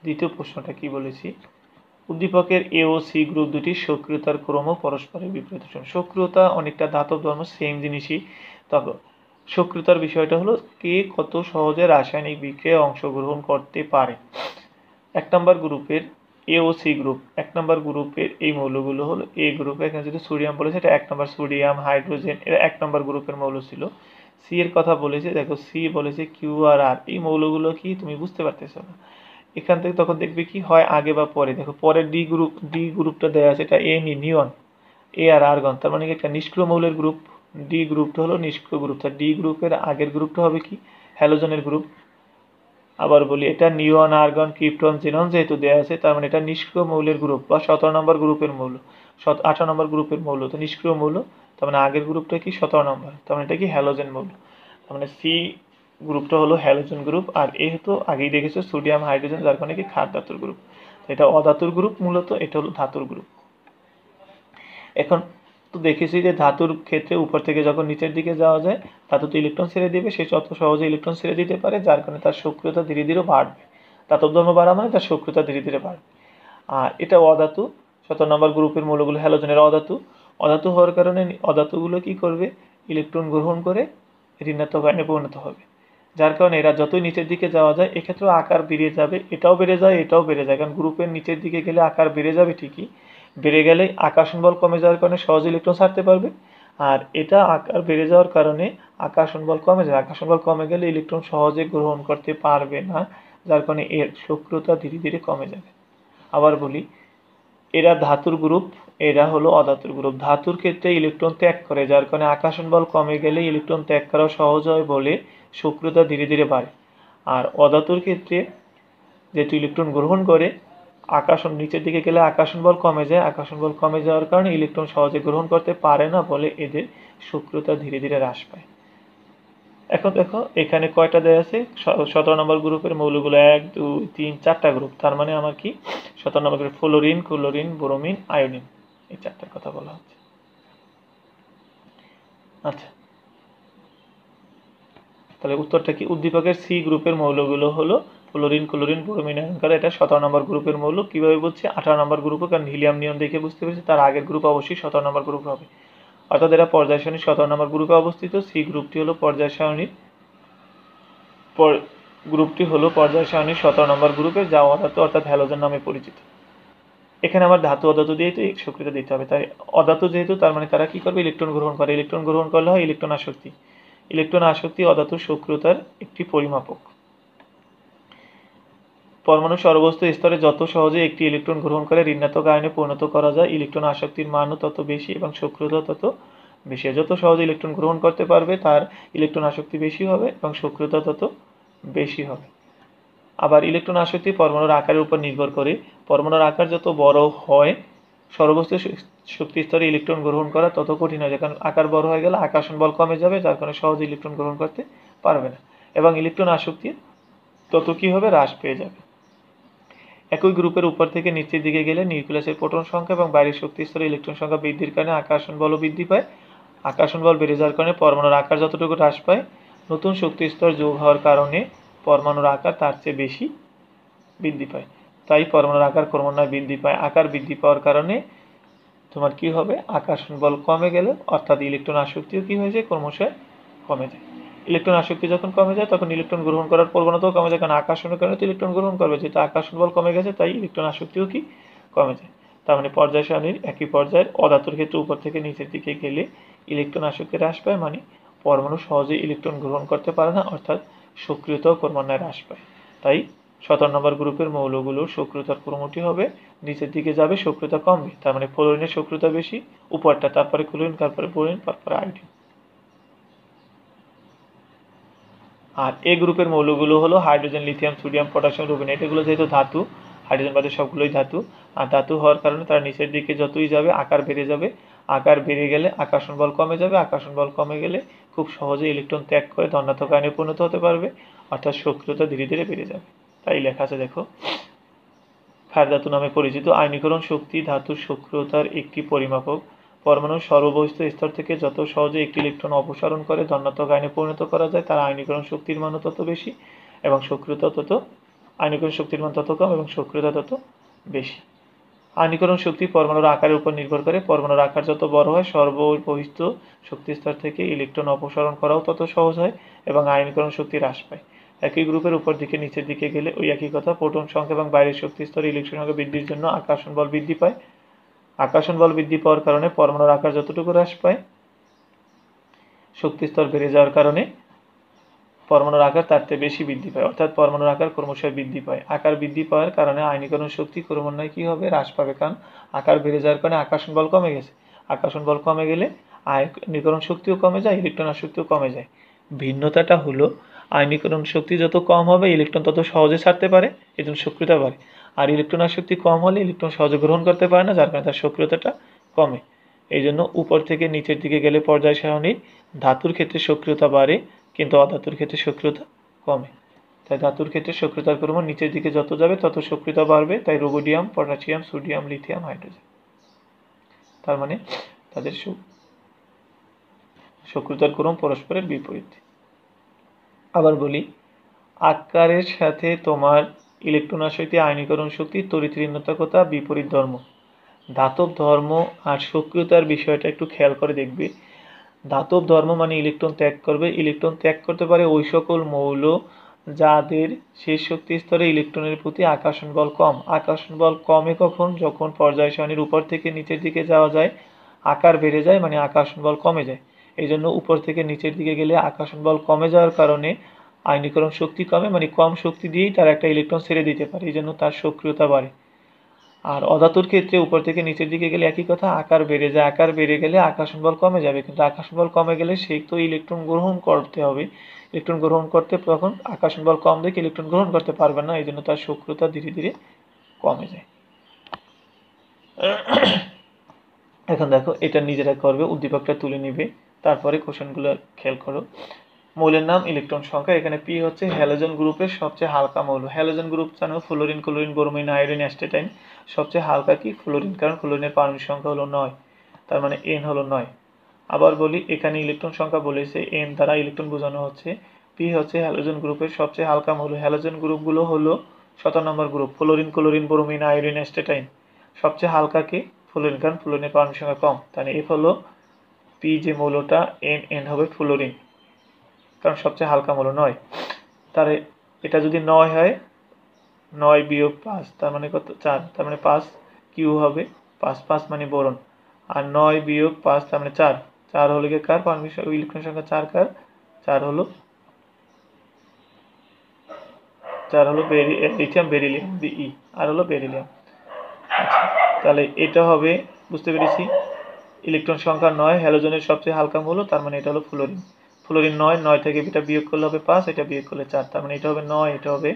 দ্বিতীয় প্রশ্নটা কি বলেছি, উদ্দীপকের এ ও সি গ্রুপ দুটি সক্রিয়তার ক্রম পরস্পরের বিপরীত। সক্রিয়তা অনেকটা ধাতব ধর্ম, সেম জিনিসই, তবে সক্রিয়তার বিষয়টা হলো কে কত সহজে রাসায়নিক বিক্রিয়ায় অংশগ্রহণ করতে পারে। 1 নম্বর গ্রুপের এ ও সি গ্রুপ, 1 নম্বর গ্রুপের এই মৌলগুলো হলো এ গ্রুপে, এখানে যদি সোডিয়াম বলেছে এটা 1 নম্বর, সোডিয়াম হাইড্রোজেন এরা 1 নম্বর গ্রুপের মৌল ছিল। সি এর কথা বলেছে, দেখো সি বলেছে কিউ আর আর, এই মৌলগুলো কি তুমি বুঝতে পারতেছো না, এখান থেকে তখন দেখবে কি হয় আগে বা পরে। দেখো পরের ডি গ্রুপটা দেওয়া আছে, এটা এ নিয়ন, এ আর আর্গন, তার মানে একটা নিষ্ক্রিয় মৌলের গ্রুপ। ডি গ্রুপটা হলো নিষ্ক্রিয় গ্রুপ, তার ডি গ্রুপের আগের গ্রুপটা হবে কি হ্যালোজেনের গ্রুপ। আবার বলি এটা নিয়ন, আর্গন, ক্রিপ্টন, জিনন যেহেতু দেওয়া আছে তার মানে এটা নিষ্ক্রিয় মৌলের গ্রুপ বা 17 নম্বর গ্রুপের মৌল, 18 নম্বর গ্রুপের মৌল, তো নিষ্ক্রিয় মৌল, তার মানে আগের গ্রুপটা কি 17 নম্বর, তার মানে এটা কি হ্যালোজেন মৌল, তার মানে সি গ্রুপটা হলো হ্যালোজেন গ্রুপ। আর এ তো আগেই দেখেছো সোডিয়াম হাইড্রোজেন, যার কারণে কি ক্ষার ধাতুর গ্রুপ, এটা অধাতুর গ্রুপ মূলত, এটা হলো ধাতুর গ্রুপ। এখন তো দেখেছি যে ধাতুর ক্ষেত্রে উপর থেকে যখন নিচের দিকে যাওয়া যায় ধাতুতে ইলেকট্রন ছেড়ে দেবে, সে যত সহজে ইলেকট্রন ছেড়ে দিতে পারে যার কারণে তার সক্রিয়তা ধীরে ধীরে বাড়বে, ধাতব ধর্ম বাড়া মানে তার সক্রিয়তা ধীরে ধীরে বাড়বে। আর এটা অধাতু, 17 নম্বর গ্রুপের মৌলগুলো হ্যালোজেনের অধাতু, অধাতু হওয়ার কারণে অধাতুগুলো কি করবে, ইলেকট্রন গ্রহণ করে ঋণাত্মক আয়নে পরিণত হবে, যার কারণে এরা যতই নিচের দিকে যাওয়া যায় এক্ষেত্রেও আকার বেড়ে যাবে, এটাও বেড়ে যায় এটাও বেড়ে যায়, কারণ গ্রুপের নিচের দিকে গেলে আকার বেড়ে যাবে ঠিকই, বেড়ে গেলে আকর্ষণ বল কমে যাওয়ার কারণে সহজে ইলেকট্রন ছাড়তে পারবে, আর এটা আকার বেড়ে যাওয়ার কারণে আকর্ষণ বল কমে যাবে, আকর্ষণ বল কমে গেলে ইলেকট্রন সহজে গ্রহণ করতে পারবে না, যার কারণে এর সক্রিয়তা ধীরে ধীরে কমে যাবে। আবার বলি এরা ধাতুর গ্রুপ, এরা হলো অধাতুর গ্রুপ, ধাতুর ক্ষেত্রে ইলেকট্রন ত্যাগ করে যার কারণে আকর্ষণ বল কমে গেলে ইলেকট্রন ত্যাগ করা সহজ হয় বলে সক্রিয়তা ধীরে ধীরে বাড়ে। আর অধাতুর ক্ষেত্রে যেহেতু ইলেকট্রন গ্রহণ করে আকর্ষণ নিচের দিকে গেলে আকর্ষণ বল কমে যায়, আকর্ষণ বল কমে যাওয়ার কারণে ইলেকট্রন সহজে গ্রহণ করতে পারে না বলে এদের সক্রিয়তা ধীরে ধীরে হ্রাস পায়। এখন দেখো এখানে কয়টা দেওয়া আছে, 17 নম্বর গ্রুপের মৌলগুলো 1 2 3 4টা গ্রুপ, তার মানে আমার কি 17 number group fluorine, chlorine, bromine, iodine, এই 4টার কথা বলা হচ্ছে। আচ্ছা তাহলে উত্তরটা কি, উদ্দীপকের সি গ্রুপের মৌলগুলো হলো ফ্লোরিন, ক্লোরিন, ব্রোমিন, আয়ন, এটা 17 নম্বর গ্রুপের মৌল। কিভাবে বুঝছি, 18 নম্বর গ্রুপও, কারণ হিলিয়াম নিয়ন দেখে বুঝতে পেরেছি তার আগের গ্রুপ অবশ্যই 17 নম্বর গ্রুপ হবে, অর্থাৎ এরা পর্যায় সারণীর 17 নম্বর গ্রুপে অবস্থিত। সি গ্রুপটি হলো পর্যায় সারণীর গ্রুপটি হলো পর্যায় সারণীর 17 নম্বর গ্রুপে, যা অধাতু অর্থাৎ হ্যালোজেন নামে পরিচিত। এখানে আমার ধাতু অধাতু দিয়ে তো সক্রিয়তা দিতে হবে, তাই অধাতু যেহেতু তার মানে তারা কি করবে, ইলেকট্রন গ্রহণ করে, ইলেকট্রন গ্রহণ করলে হয় ইলেকট্রন আসক্তি, ইলেকট্রন আসক্তি অধাতুর সক্রিয়তার একটি পরিমাপক। পরমাণু সর্বস্থ স্তরে যত সহজে একটি ইলেকট্রন গ্রহণ করে ঋণাত্মক আয়নে পরিণত করা যায়, ইলেকট্রন আসক্তির মানও তত বেশি এবং সক্রিয়তা তত বেশি। যত সহজে ইলেকট্রন গ্রহণ করতে পারবে তার ইলেকট্রন আসক্তি বেশি হবে এবং সক্রিয়তা তত বেশি হবে। আবার ইলেকট্রন আসক্তি পরমাণুর আকারের উপর নির্ভর করে, পরমাণুর আকার যত বড় হয় সর্বস্থ শক্তি স্তরে ইলেকট্রন গ্রহণ করা তত কঠিন হয়, কারণ আকার বড় হয়ে গেলে আকর্ষণ বল কমে যাবে, যার কারণে সহজে ইলেকট্রন গ্রহণ করতে পারবে না এবং ইলেকট্রন আসক্তি তত কি হবে, হ্রাস পেয়ে যাবে। একই গ্রুপের উপর থেকে নিচের দিকে গেলে নিউক্লিয়াসের প্রোটন সংখ্যা এবং বাইরের শক্তি স্তরে ইলেকট্রন সংখ্যা বৃদ্ধির কারণে আকর্ষণ বলও বৃদ্ধি পায়, আকর্ষণ বল বেড়ে যাওয়ার কারণে পরমাণুর আকার যতটুকু হ্রাস পায়, নতুন শক্তি স্তর যোগ হওয়ার কারণে পরমাণুর আকার তার চেয়ে বেশি বৃদ্ধি পায়, তাই পরমাণুর আকার ক্রমান্বয়ে বৃদ্ধি পায়। আকার বৃদ্ধি পাওয়ার কারণে তোমার কি হবে, আকর্ষণ বল কমে গেলে অর্থাৎ ইলেকট্রন আসক্তিও কি হয়ে যায়, ক্রমশ কমে যায়। ইলেকট্রন আসক্তি যখন কমে যায় তখন ইলেকট্রন গ্রহণ করার প্রবণতাও কমে যায়, কারণ আকর্ষণের কারণে তো ইলেকট্রন গ্রহণ করবে, যেহেতু আকর্ষণ বল কমে গেছে তাই ইলেকট্রন আসক্তিও কি কমে যায়। তার মানে পর্যায় সারণীর একই পর্যায়ের অধাতুর ক্ষেত্রে উপর থেকে নিচের দিকে গেলে ইলেকট্রন আসক্তি হ্রাস পায়, মানে পরমাণু সহজে ইলেকট্রন গ্রহণ করতে পারে না, অর্থাৎ সক্রিয়তাও ক্রমান্বয়ে হ্রাস পায়। তাই 17 নম্বর গ্রুপের মৌলগুলোর সক্রিয়তার ক্রমটি হবে নিচের দিকে যাবে, সক্রিয়তা কমবে, তার মানে ফ্লোরিনের সক্রিয়তা বেশি উপরটা, তারপরে ক্লোরিন, তারপরে ব্রোমিন, তারপরে আয়োডিন। আর এ গ্রুপের মৌলগুলো হলো হাইড্রোজেন, লিথিয়াম, সোডিয়াম, পটাশিয়াম, রুবিনেট, এগুলো যেহেতু ধাতু, হাইড্রোজেন বাদে সবগুলোই ধাতু, আর ধাতু হওয়ার কারণে তারা নিচের দিকে যতই যাবে আকার বেড়ে যাবে, আকার বেড়ে গেলে আকর্ষণ বল কমে যাবে, আকর্ষণ বল কমে গেলে খুব সহজে ইলেকট্রন ত্যাগ করে ধনাত্মক আয়নে পরিণত হতে পারবে, অর্থাৎ সক্রিয়তা ধীরে ধীরে বেড়ে যাবে। তাই লেখা আছে দেখো, ক্ষার ধাতু নামে পরিচিত, আয়নীকরণ শক্তি ধাতুর সক্রিয়তার একটি পরিমাপক, পরমাণুর সর্ববহিস্থ স্তর থেকে যত সহজে একটি ইলেকট্রন অপসারণ করে ধনাত্মক আয়নে পরিণত করা যায় তার আয়নীকরণ শক্তির মানও তত বেশি এবং সক্রিয়তা তত আয়নীকরণ শক্তির মান তত কম এবং সক্রিয়তা তত বেশি। আয়নীকরণ শক্তি পরমাণুর আকারের উপর নির্ভর করে। পরমাণুর আকার যত বড় হয় সর্ববহিঃস্থ শক্তি স্তর থেকে ইলেকট্রন অপসারণ করাও তত সহজ হয় এবং আয়নীকরণ শক্তি হ্রাস পায়। একই গ্রুপের উপর দিকে নিচের দিকে গেলে ওই একই কথা, প্রোটন সংখ্যা এবং বাইরের শক্তি স্তরে ইলেকট্রন সংখ্যা বৃদ্ধির জন্য আকর্ষণ বল বৃদ্ধি পায়। আকর্ষণ বল বৃদ্ধি পাওয়ার কারণে পরমাণুর আকার যতটুকু হ্রাস পায়, শক্তি স্তর বেড়ে যাওয়ার কারণে পরমাণুর আকার তার চেয়ে বেশি বৃদ্ধি পায়, অর্থাৎ পরমাণুর আকার ক্রমশ বৃদ্ধি পায়। আকার বৃদ্ধি পাওয়ার কারণে আয়নীকরণ শক্তি ক্রমান্বয়ে কি হবে, হ্রাস পাবে, কারণ আকার বেড়ে যাওয়ার কারণে আকর্ষণ বল কমে গেছে। আকর্ষণ বল কমে গেলে আয়নীকরণ শক্তিও কমে যায়, ইলেকট্রন আসক্তিও কমে যায়। ভিন্নতাটা হলো আয়নীকরণ শক্তি যত কম হবে ইলেকট্রন তত সহজে ছাড়তে পারে, এই জন্য সক্রিয়তা বাড়ে। আর ইলেকট্রন আসক্তি কম হলে ইলেকট্রন সহজে গ্রহণ করতে পারে না, যার কারণে তার সক্রিয়তাটা কমে। এই জন্য উপর থেকে নিচের দিকে গেলে পর্যায় সারণীর ধাতুর ক্ষেত্রে সক্রিয়তা বাড়ে কিন্তু অধাতুর ক্ষেত্রে সক্রিয়তা কমে। তাই ধাতুর ক্ষেত্রে সক্রিয়তার পরিমাণ নিচের দিকে যত যাবে তত সক্রিয়তা বাড়বে। তাই rhodium, potassium, sodium, lithium, hydrogen, তার মানে তাদের সক্রিয়তার ক্রম পরস্পরের বিপরীত। আবার বলি, আকারের সাথে তোমার ইলেকট্রন আসক্তি, আয়নীকরণ শক্তি, তড়িৎ ঋণাত্মকতা বিপরীত ধর্ম। ধাতব ধর্ম আর সক্রিয়তার বিষয়টা একটু খেয়াল করে দেখবে। ধাতব ধর্ম মানে ইলেকট্রন ত্যাগ করবে। ইলেকট্রন ত্যাগ করতে পারে ওই সকল মৌল যাদের শেষ শক্তি স্তরে ইলেকট্রনের প্রতি আকর্ষণ বল কম। আকর্ষণ বল কমে কখন, যখন পর্যায় সারণীর উপর থেকে নিচের দিকে যাওয়া যায়, আকার বেড়ে যায়, মানে আকর্ষণ বল কমে যায়। এই জন্য উপর থেকে নিচের দিকে গেলে আকর্ষণ বল কমে যাওয়ার কারণে আয়নীকরণ শক্তি কমে, মানে কম শক্তি দিয়েই তার একটা ইলেকট্রন ছেড়ে দিতে পারে, এই জন্য তার সক্রিয়তা বাড়ে। আর অধাতুর ক্ষেত্রে উপর থেকে নিচের দিকে গেলে একই কথা, আকার বেড়ে যায়। আকার বেড়ে গেলে আকর্ষণ বল কমে যাবে, কিন্তু আকর্ষণ বল কমে গেলে সেই তো ইলেকট্রন গ্রহণ করতে হবে। ইলেকট্রন গ্রহণ করতে তখন আকর্ষণ বল কম দেখে ইলেকট্রন গ্রহণ করতে পারবে না, এই জন্য তার সক্রিয়তা ধীরে ধীরে কমে যায়। এখন দেখো, এটা নিজেরা করবে, উদ্দীপকটা তুলে নিবে, তারপরে কোশ্চেনগুলো খেয়াল করো। মৌলের নাম, ইলেকট্রন সংখ্যা। এখানে পি হচ্ছে হ্যালোজেন গ্রুপের সবচেয়ে হালকা মৌল। হ্যালোজেন গ্রুপ জানো, fluorine, chlorine, bromine, iodine, astatine. সবচেয়ে হালকা কি, ফ্লোরিন, কারণ ফ্লোরিনের পারমাণবিক সংখ্যা হলো 9, তার মানে এন হলো 9। আবার বলি, এখানে ইলেকট্রন সংখ্যা বলেছে, এন দ্বারা ইলেকট্রন বোঝানো হচ্ছে। পি হচ্ছে হ্যালোজেন গ্রুপের সবচেয়ে হালকা মৌল। হ্যালোজেন গ্রুপগুলো হলো 17 number group, fluorine, chlorine, bromine, iodine, astatine. সবচেয়ে হালকা কি, ফ্লোরিন, কারণ ফ্লোরিনের পারমাণবিক সংখ্যা কম, তাহলে এফ হলো পি যে মৌলটা, এন, এন হবে ফ্লোরিন, কারণ সবচেয়ে হালকা মৌল 9। তাহলে এটা যদি 9 হয়, 9 বিয়োগ 5 তার মানে কত, 4, তার মানে 5 কিউ হবে, 5, 5 মানে বোরন। আর 9 বিয়োগ 5 তার মানে 4, 4 হলো গিয়ে কার পারমাণবিক ইলেকট্রন সংখ্যা, 4 কার, 4 হলো লিথিয়াম, বেরিলিয়াম, বিই, আর হলো বেরিলিয়াম। আচ্ছা, তাহলে এটা হবে, বুঝতে পেরেছি, ইলেকট্রন সংখ্যা 9, হ্যালোজেনের সবচেয়ে হালকা মৌল, তার মানে এটা হলো ফ্লোরিন। ফ্লোরিন 9, 9 থেকে এটা বিয়োগ করলে হবে 5, এটা বিয়োগ করলে 4, তার মানে এটা হবে 9, এটা হবে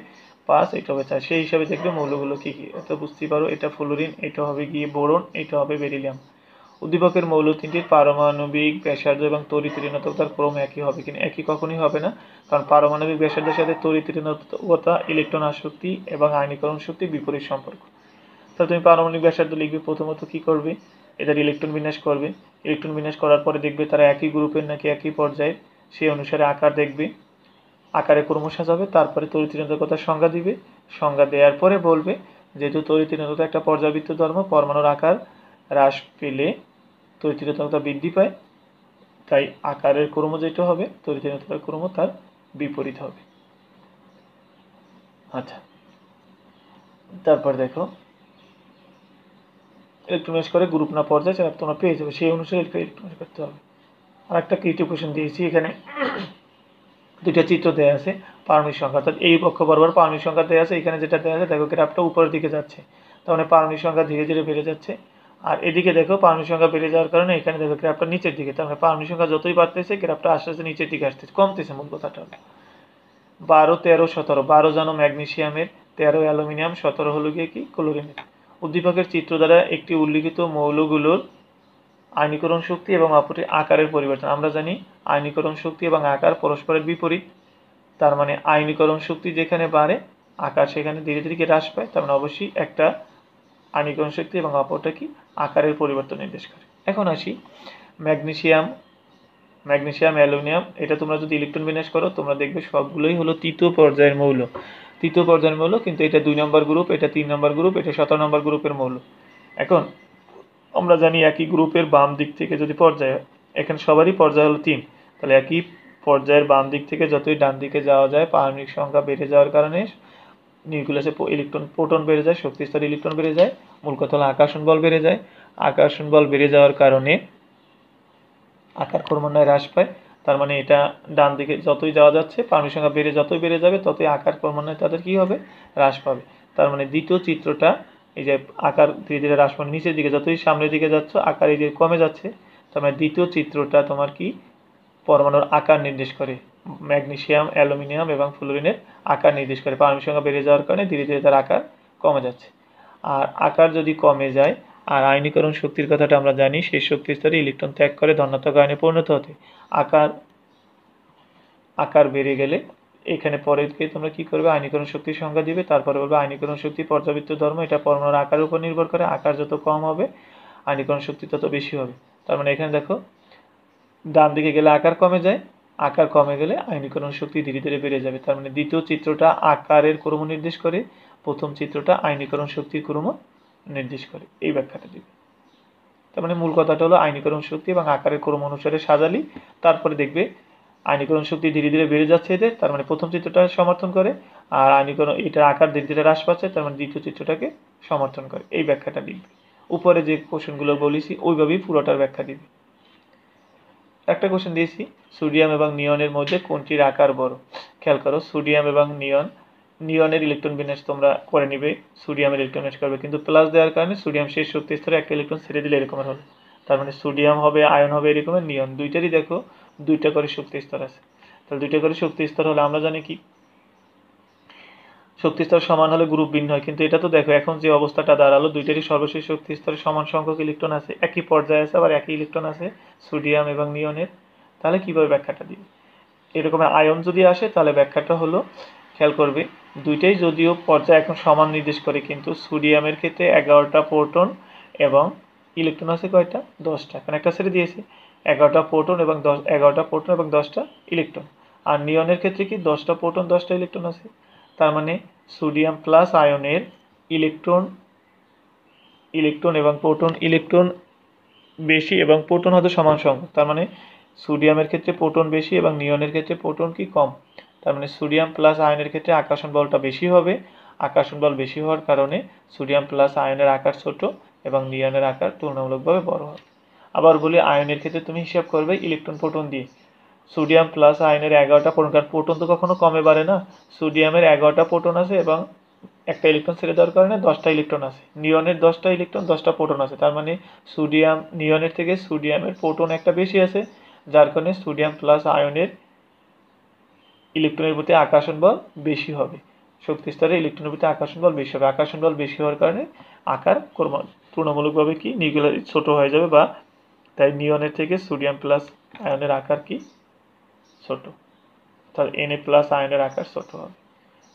5, এটা হবে 4। সেই হিসাবে দেখবে মৌলগুলো কি কি, এটা বুঝতেই পারো। এটা ফ্লোরিন, এটা হবে গিয়ে বোরন, এটা হবে বেরিলিয়াম। উদ্দীপকের মৌল তিনটির পারমাণবিক ব্যাসার্ধ এবং তড়িৎ ঋণাত্মকতার ক্রম একই হবে কিনা, একই কখনই হবে না, কারণ পারমাণবিক ব্যাসার্ধের সাথে তড়িৎ ঋণাত্মকতা, ইলেকট্রন আসক্তি এবং আয়নীকরণ শক্তি বিপরীত সম্পর্ক। তাহলে তুমি পারমাণবিক ব্যাসার্ধ লিখবে, প্রথমত কি করবে, এদের ইলেকট্রন বিন্যাস করবে। ইলেকট্রন বিন্যাস করার পরে দেখবে তারা একই গ্রুপের নাকি একই পর্যায়ে, সেই অনুসারে আকার দেখবে, আকারে ক্রম সাজাবে, তারপরে তড়িৎ ঋণাত্মকতার সংজ্ঞা দিবে। সংজ্ঞা দেওয়ার পরে বলবে, যেহেতু তড়িৎ ঋণাত্মকতা একটা পর্যাবৃত্ত ধর্ম, পরমাণুর আকার হ্রাস পেলে তড়িৎ ঋণাত্মকতা বৃদ্ধি পায়, তাই আকারের ক্রম যেটা হবে, তড়িৎ ঋণাত্মকতার ক্রম তার বিপরীত হবে। আচ্ছা, তারপর দেখো, ইলেকট্রন করে গ্রুপ না পর্যায়ে সেটা তোমরা পেয়ে যাবে, সেই অনুসারে ইলেকট্রন করতে হবে। আর একটা ক্রিয়েটিভ কোশ্চেন দিয়েছি, এখানে দুইটা চিত্র দেওয়া আছে পারমাণবিক সংখ্যা, অর্থাৎ এই পক্ষ বরাবর পারমাণবিক সংখ্যা দেওয়া আছে, এখানে যেটা দেওয়া আছে দেখো গ্রাফটা উপরের দিকে যাচ্ছে, তার মানে পারমাণবিক সংখ্যা ধীরে ধীরে বেড়ে যাচ্ছে। আর এদিকে দেখো পারমাণবিক সংখ্যা বেড়ে যাওয়ার কারণে এখানে দেখো গ্রাফটা নিচের দিকে, তার মানে পারমাণবিক সংখ্যা যতই বাড়তেছে গ্রাফটা আস্তে আস্তে নিচের দিকে আসতেছে, কমতেছে, মূল কথাটা। 12, 13, 17, 12 জানো ম্যাগনেসিয়ামের, 13 অ্যালুমিনিয়াম, 17 হলো গিয়ে কি, ক্লোরিনের। উদ্দীপকের চিত্র দ্বারা একটি উল্লিখিত মৌলগুলোর আয়নীকরণ শক্তি এবং অপরটির আকারের পরিবর্তন। আমরা জানি আয়নীকরণ শক্তি এবং আকার পরস্পরের বিপরীত, তার মানে আয়নীকরণ শক্তি যেখানে বাড়ে আকার সেখানে ধীরে ধীরে হ্রাস পায়, তার মানে অবশ্যই একটা আয়নীকরণ শক্তি এবং অপরটা কি, আকারের পরিবর্তন নির্দেশ করে। এখন আসি ম্যাগনেসিয়াম, অ্যালুমিনিয়াম, এটা তোমরা যদি ইলেকট্রন বিন্যাস করো তোমরা দেখবে সবগুলোই হলো তৃতীয় পর্যায়ের মৌল। তৃতীয় পর্যায়ের মৌল, কিন্তু এটা 2 নম্বর গ্রুপ, এটা 3 নম্বর গ্রুপ, এটা 17 নম্বর গ্রুপের মৌল। এখন আমরা জানি একই গ্রুপের বাম দিক থেকে যদি পর্যায়, এখানে সবারই পর্যায় হলো 3, তাহলে একই পর্যায়ের বাম দিক থেকে যতই ডান দিকে যাওয়া যায় পারমাণবিক সংখ্যা বেড়ে যাওয়ার কারণে নিউক্লিয়াসে ইলেকট্রন প্রোটন বেড়ে যায়, শক্তি স্তরে ইলেকট্রন বেড়ে যায়, মূল কথা হলো আকর্ষণ বল বেড়ে যায়। আকর্ষণ বল বেড়ে যাওয়ার কারণে আকার ক্রমান্বয়ে হ্রাস পায়। তার মানে এটা ডান দিকে যতই যাওয়া যাচ্ছে পারমাণবিক সংখ্যা যতই বেড়ে যাবে ততই আকার ক্রমান্বয়ে তাদের কি হবে, হ্রাস পাবে। তার মানে দ্বিতীয় চিত্রটা এই যে আকার ধীরে ধীরে হ্রাস পাবে নিচের দিকে, যতই সামনের দিকে যাচ্ছ আকার এই যে কমে যাচ্ছে। তার মানে দ্বিতীয় চিত্রটা তোমার কি পরমাণুর আকার নির্দেশ করে, ম্যাগনেসিয়াম, অ্যালুমিনিয়াম এবং ফ্লোরিনের আকার নির্দেশ করে। পারমাণবিক সংখ্যা বেড়ে যাওয়ার কারণে ধীরে ধীরে তার আকার কমে যাচ্ছে। আর আকার যদি কমে যায়, আর আয়নীকরণ শক্তির কথাটা আমরা জানি, সেই শক্তি স্তরে ইলেকট্রন ত্যাগ করে ধনাত্মক আয়নে পরিণত হতে। আকার বেড়ে গেলে এখানে পরে তোমরা কি করবে, আয়নীকরণ শক্তির সংজ্ঞা দিবে, তারপরে বলবে আয়নীকরণ শক্তি পর্যাবৃত্ত ধর্ম, এটা পরমাণুর আকারের উপর নির্ভর করে। আকার যত কম হবে আয়নীকরণ শক্তি তত বেশি হবে। তার মানে এখানে দেখো ডান দিকে গেলে আকার কমে যায়, আকার কমে গেলে আয়নীকরণ শক্তি ধীরে ধীরে বেড়ে যাবে। তার মানে দ্বিতীয় চিত্রটা আকারের ক্রম নির্দেশ করে, প্রথম চিত্রটা আয়নীকরণ শক্তির ক্রম নির্দেশ করে। এই ব্যাখ্যাটা দিবে। তার মানে মূল কথাটা হলো আয়নীকরণ শক্তি এবং আকারের ক্রম অনুসারে সাজালি, তারপরে দেখবে আয়নীকরণ শক্তি ধীরে ধীরে বেড়ে যাচ্ছে এদের, তার মানে প্রথম চিত্রটা সমর্থন করে। আর আয়নীকরণ এটার আকার ধীরে ধীরে হ্রাস পাচ্ছে, তার মানে দ্বিতীয় চিত্রটাকে সমর্থন করে। এই ব্যাখ্যাটা লিখবে। উপরে যে কোশ্চেনগুলো বলেছি ওইভাবেই পুরোটার ব্যাখ্যা দিবে। একটা কোশ্চেন দিয়েছি, সোডিয়াম এবং নিয়নের মধ্যে কোনটির আকার বড়? খেয়াল করো, সোডিয়াম এবং নিয়নের ইলেকট্রন বিন্যাস তোমরা করে নিবে, সোডিয়ামের ইলেকট্রন বিন্যাস করবে, কিন্তু প্লাস দেওয়ার কারণে সোডিয়াম শেষ শক্তি স্তরে একটা ইলেকট্রন ছেড়ে দিলে এরকমের হলো। তার মানে সোডিয়াম হবে, আয়ন হবে এরকমের, নিয়ন দুইটারই দেখো 2টা করে শক্তি স্তর আছে। তাহলে 2টা করে শক্তি স্তর হলে আমরা জানি কি শক্তি স্তর সমান হলে গ্রুপ ভিন্ন হয়, কিন্তু এটা তো দেখো এখন যে অবস্থাটা দাঁড়ালো, দুইটারই সর্বশেষ শক্তি স্তরে সমান সংখ্যক ইলেকট্রন আছে, একই পর্যায়ে আছে, আবার একই ইলেকট্রন আছে সোডিয়াম এবং নিয়নের। তাহলে কিভাবে ব্যাখ্যাটা দিবে? এরকম আয়ন যদি আসে তাহলে ব্যাখ্যাটা হলো, খেয়াল করবে দুইটাই যদিও পর্যায়ে এখন সমান নির্দেশ করে, কিন্তু সোডিয়ামের ক্ষেত্রে 11টা প্রোটন এবং ইলেকট্রন আছে কয়টা, 10টা, কারণ একটা ছেড়ে দিয়েছে। 11টা প্রোটন এবং 10টা ইলেকট্রন। আর নিয়নের ক্ষেত্রে কি 10টা প্রোটন 10টা ইলেকট্রন আছে। তার মানে সোডিয়াম প্লাস আয়নের ইলেকট্রন এবং ইলেকট্রন বেশি এবং প্রোটন হয়তো সমান সংখ্যক। তার মানে সোডিয়ামের ক্ষেত্রে প্রোটন বেশি এবং নিয়নের ক্ষেত্রে প্রোটন কি কম। তার মানে সোডিয়াম প্লাস আয়নের ক্ষেত্রে আকর্ষণ বলটা বেশি হবে। আকর্ষণ বল বেশি হওয়ার কারণে সোডিয়াম প্লাস আয়নের আকার ছোট এবং নিয়নের আকার তুলনামূলকভাবে বড় হবে। আবার বলি, আয়নের ক্ষেত্রে তুমি হিসাব করবে ইলেকট্রন প্রোটন দিয়ে। সোডিয়াম প্লাস আয়নের 11টা প্রোটন, কারণ প্রোটন তো কখনো কমে বাড়ে না। সোডিয়ামের 11টা প্রোটন আছে এবং একটা ইলেকট্রন ছেড়ে দেওয়ার কারণে 10টা ইলেকট্রন আছে। নিয়নের 10টা ইলেকট্রন 10টা প্রোটন আছে। তার মানে নিয়নের থেকে সোডিয়ামের প্রোটন একটা বেশি আছে, যার কারণে সোডিয়াম প্লাস আয়নের ইলেকট্রনের প্রতি আকর্ষণ বল বেশি হবে। শক্তি স্তরে ইলেকট্রনের প্রতি আকর্ষণ বল বেশি হবে। আকর্ষণ বল বেশি হওয়ার কারণে আকার তুলনামূলকভাবে কি নিউক্লিয়াস ছোট হয়ে যাবে, বা তাই নিয়নের থেকে সোডিয়াম প্লাস আয়নের আকার কি ছোট, তাহলে Na প্লাস আয়নের আকার ছোট হবে।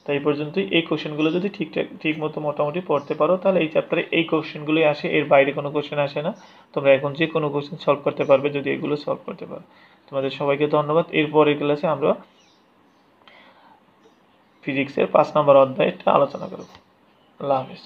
তাই এই পর্যন্তই। এই কোশ্চেনগুলো যদি ঠিক মতো মোটামুটি পড়তে পারো তাহলে এই চ্যাপ্টারে এই কোশ্চেনগুলোই আসে, এর বাইরে কোনো কোশ্চেন আসে না। তোমরা এখন যে কোনো কোশ্চেন সলভ করতে পারবে যদি এগুলো সলভ করতে পারো। তোমাদের সবাইকে ধন্যবাদ। এরপরের ক্লাসে আমরা ফিজিক্সের 5 নম্বর অধ্যায়টা আলোচনা করব। আল্লাহ হাফেজ।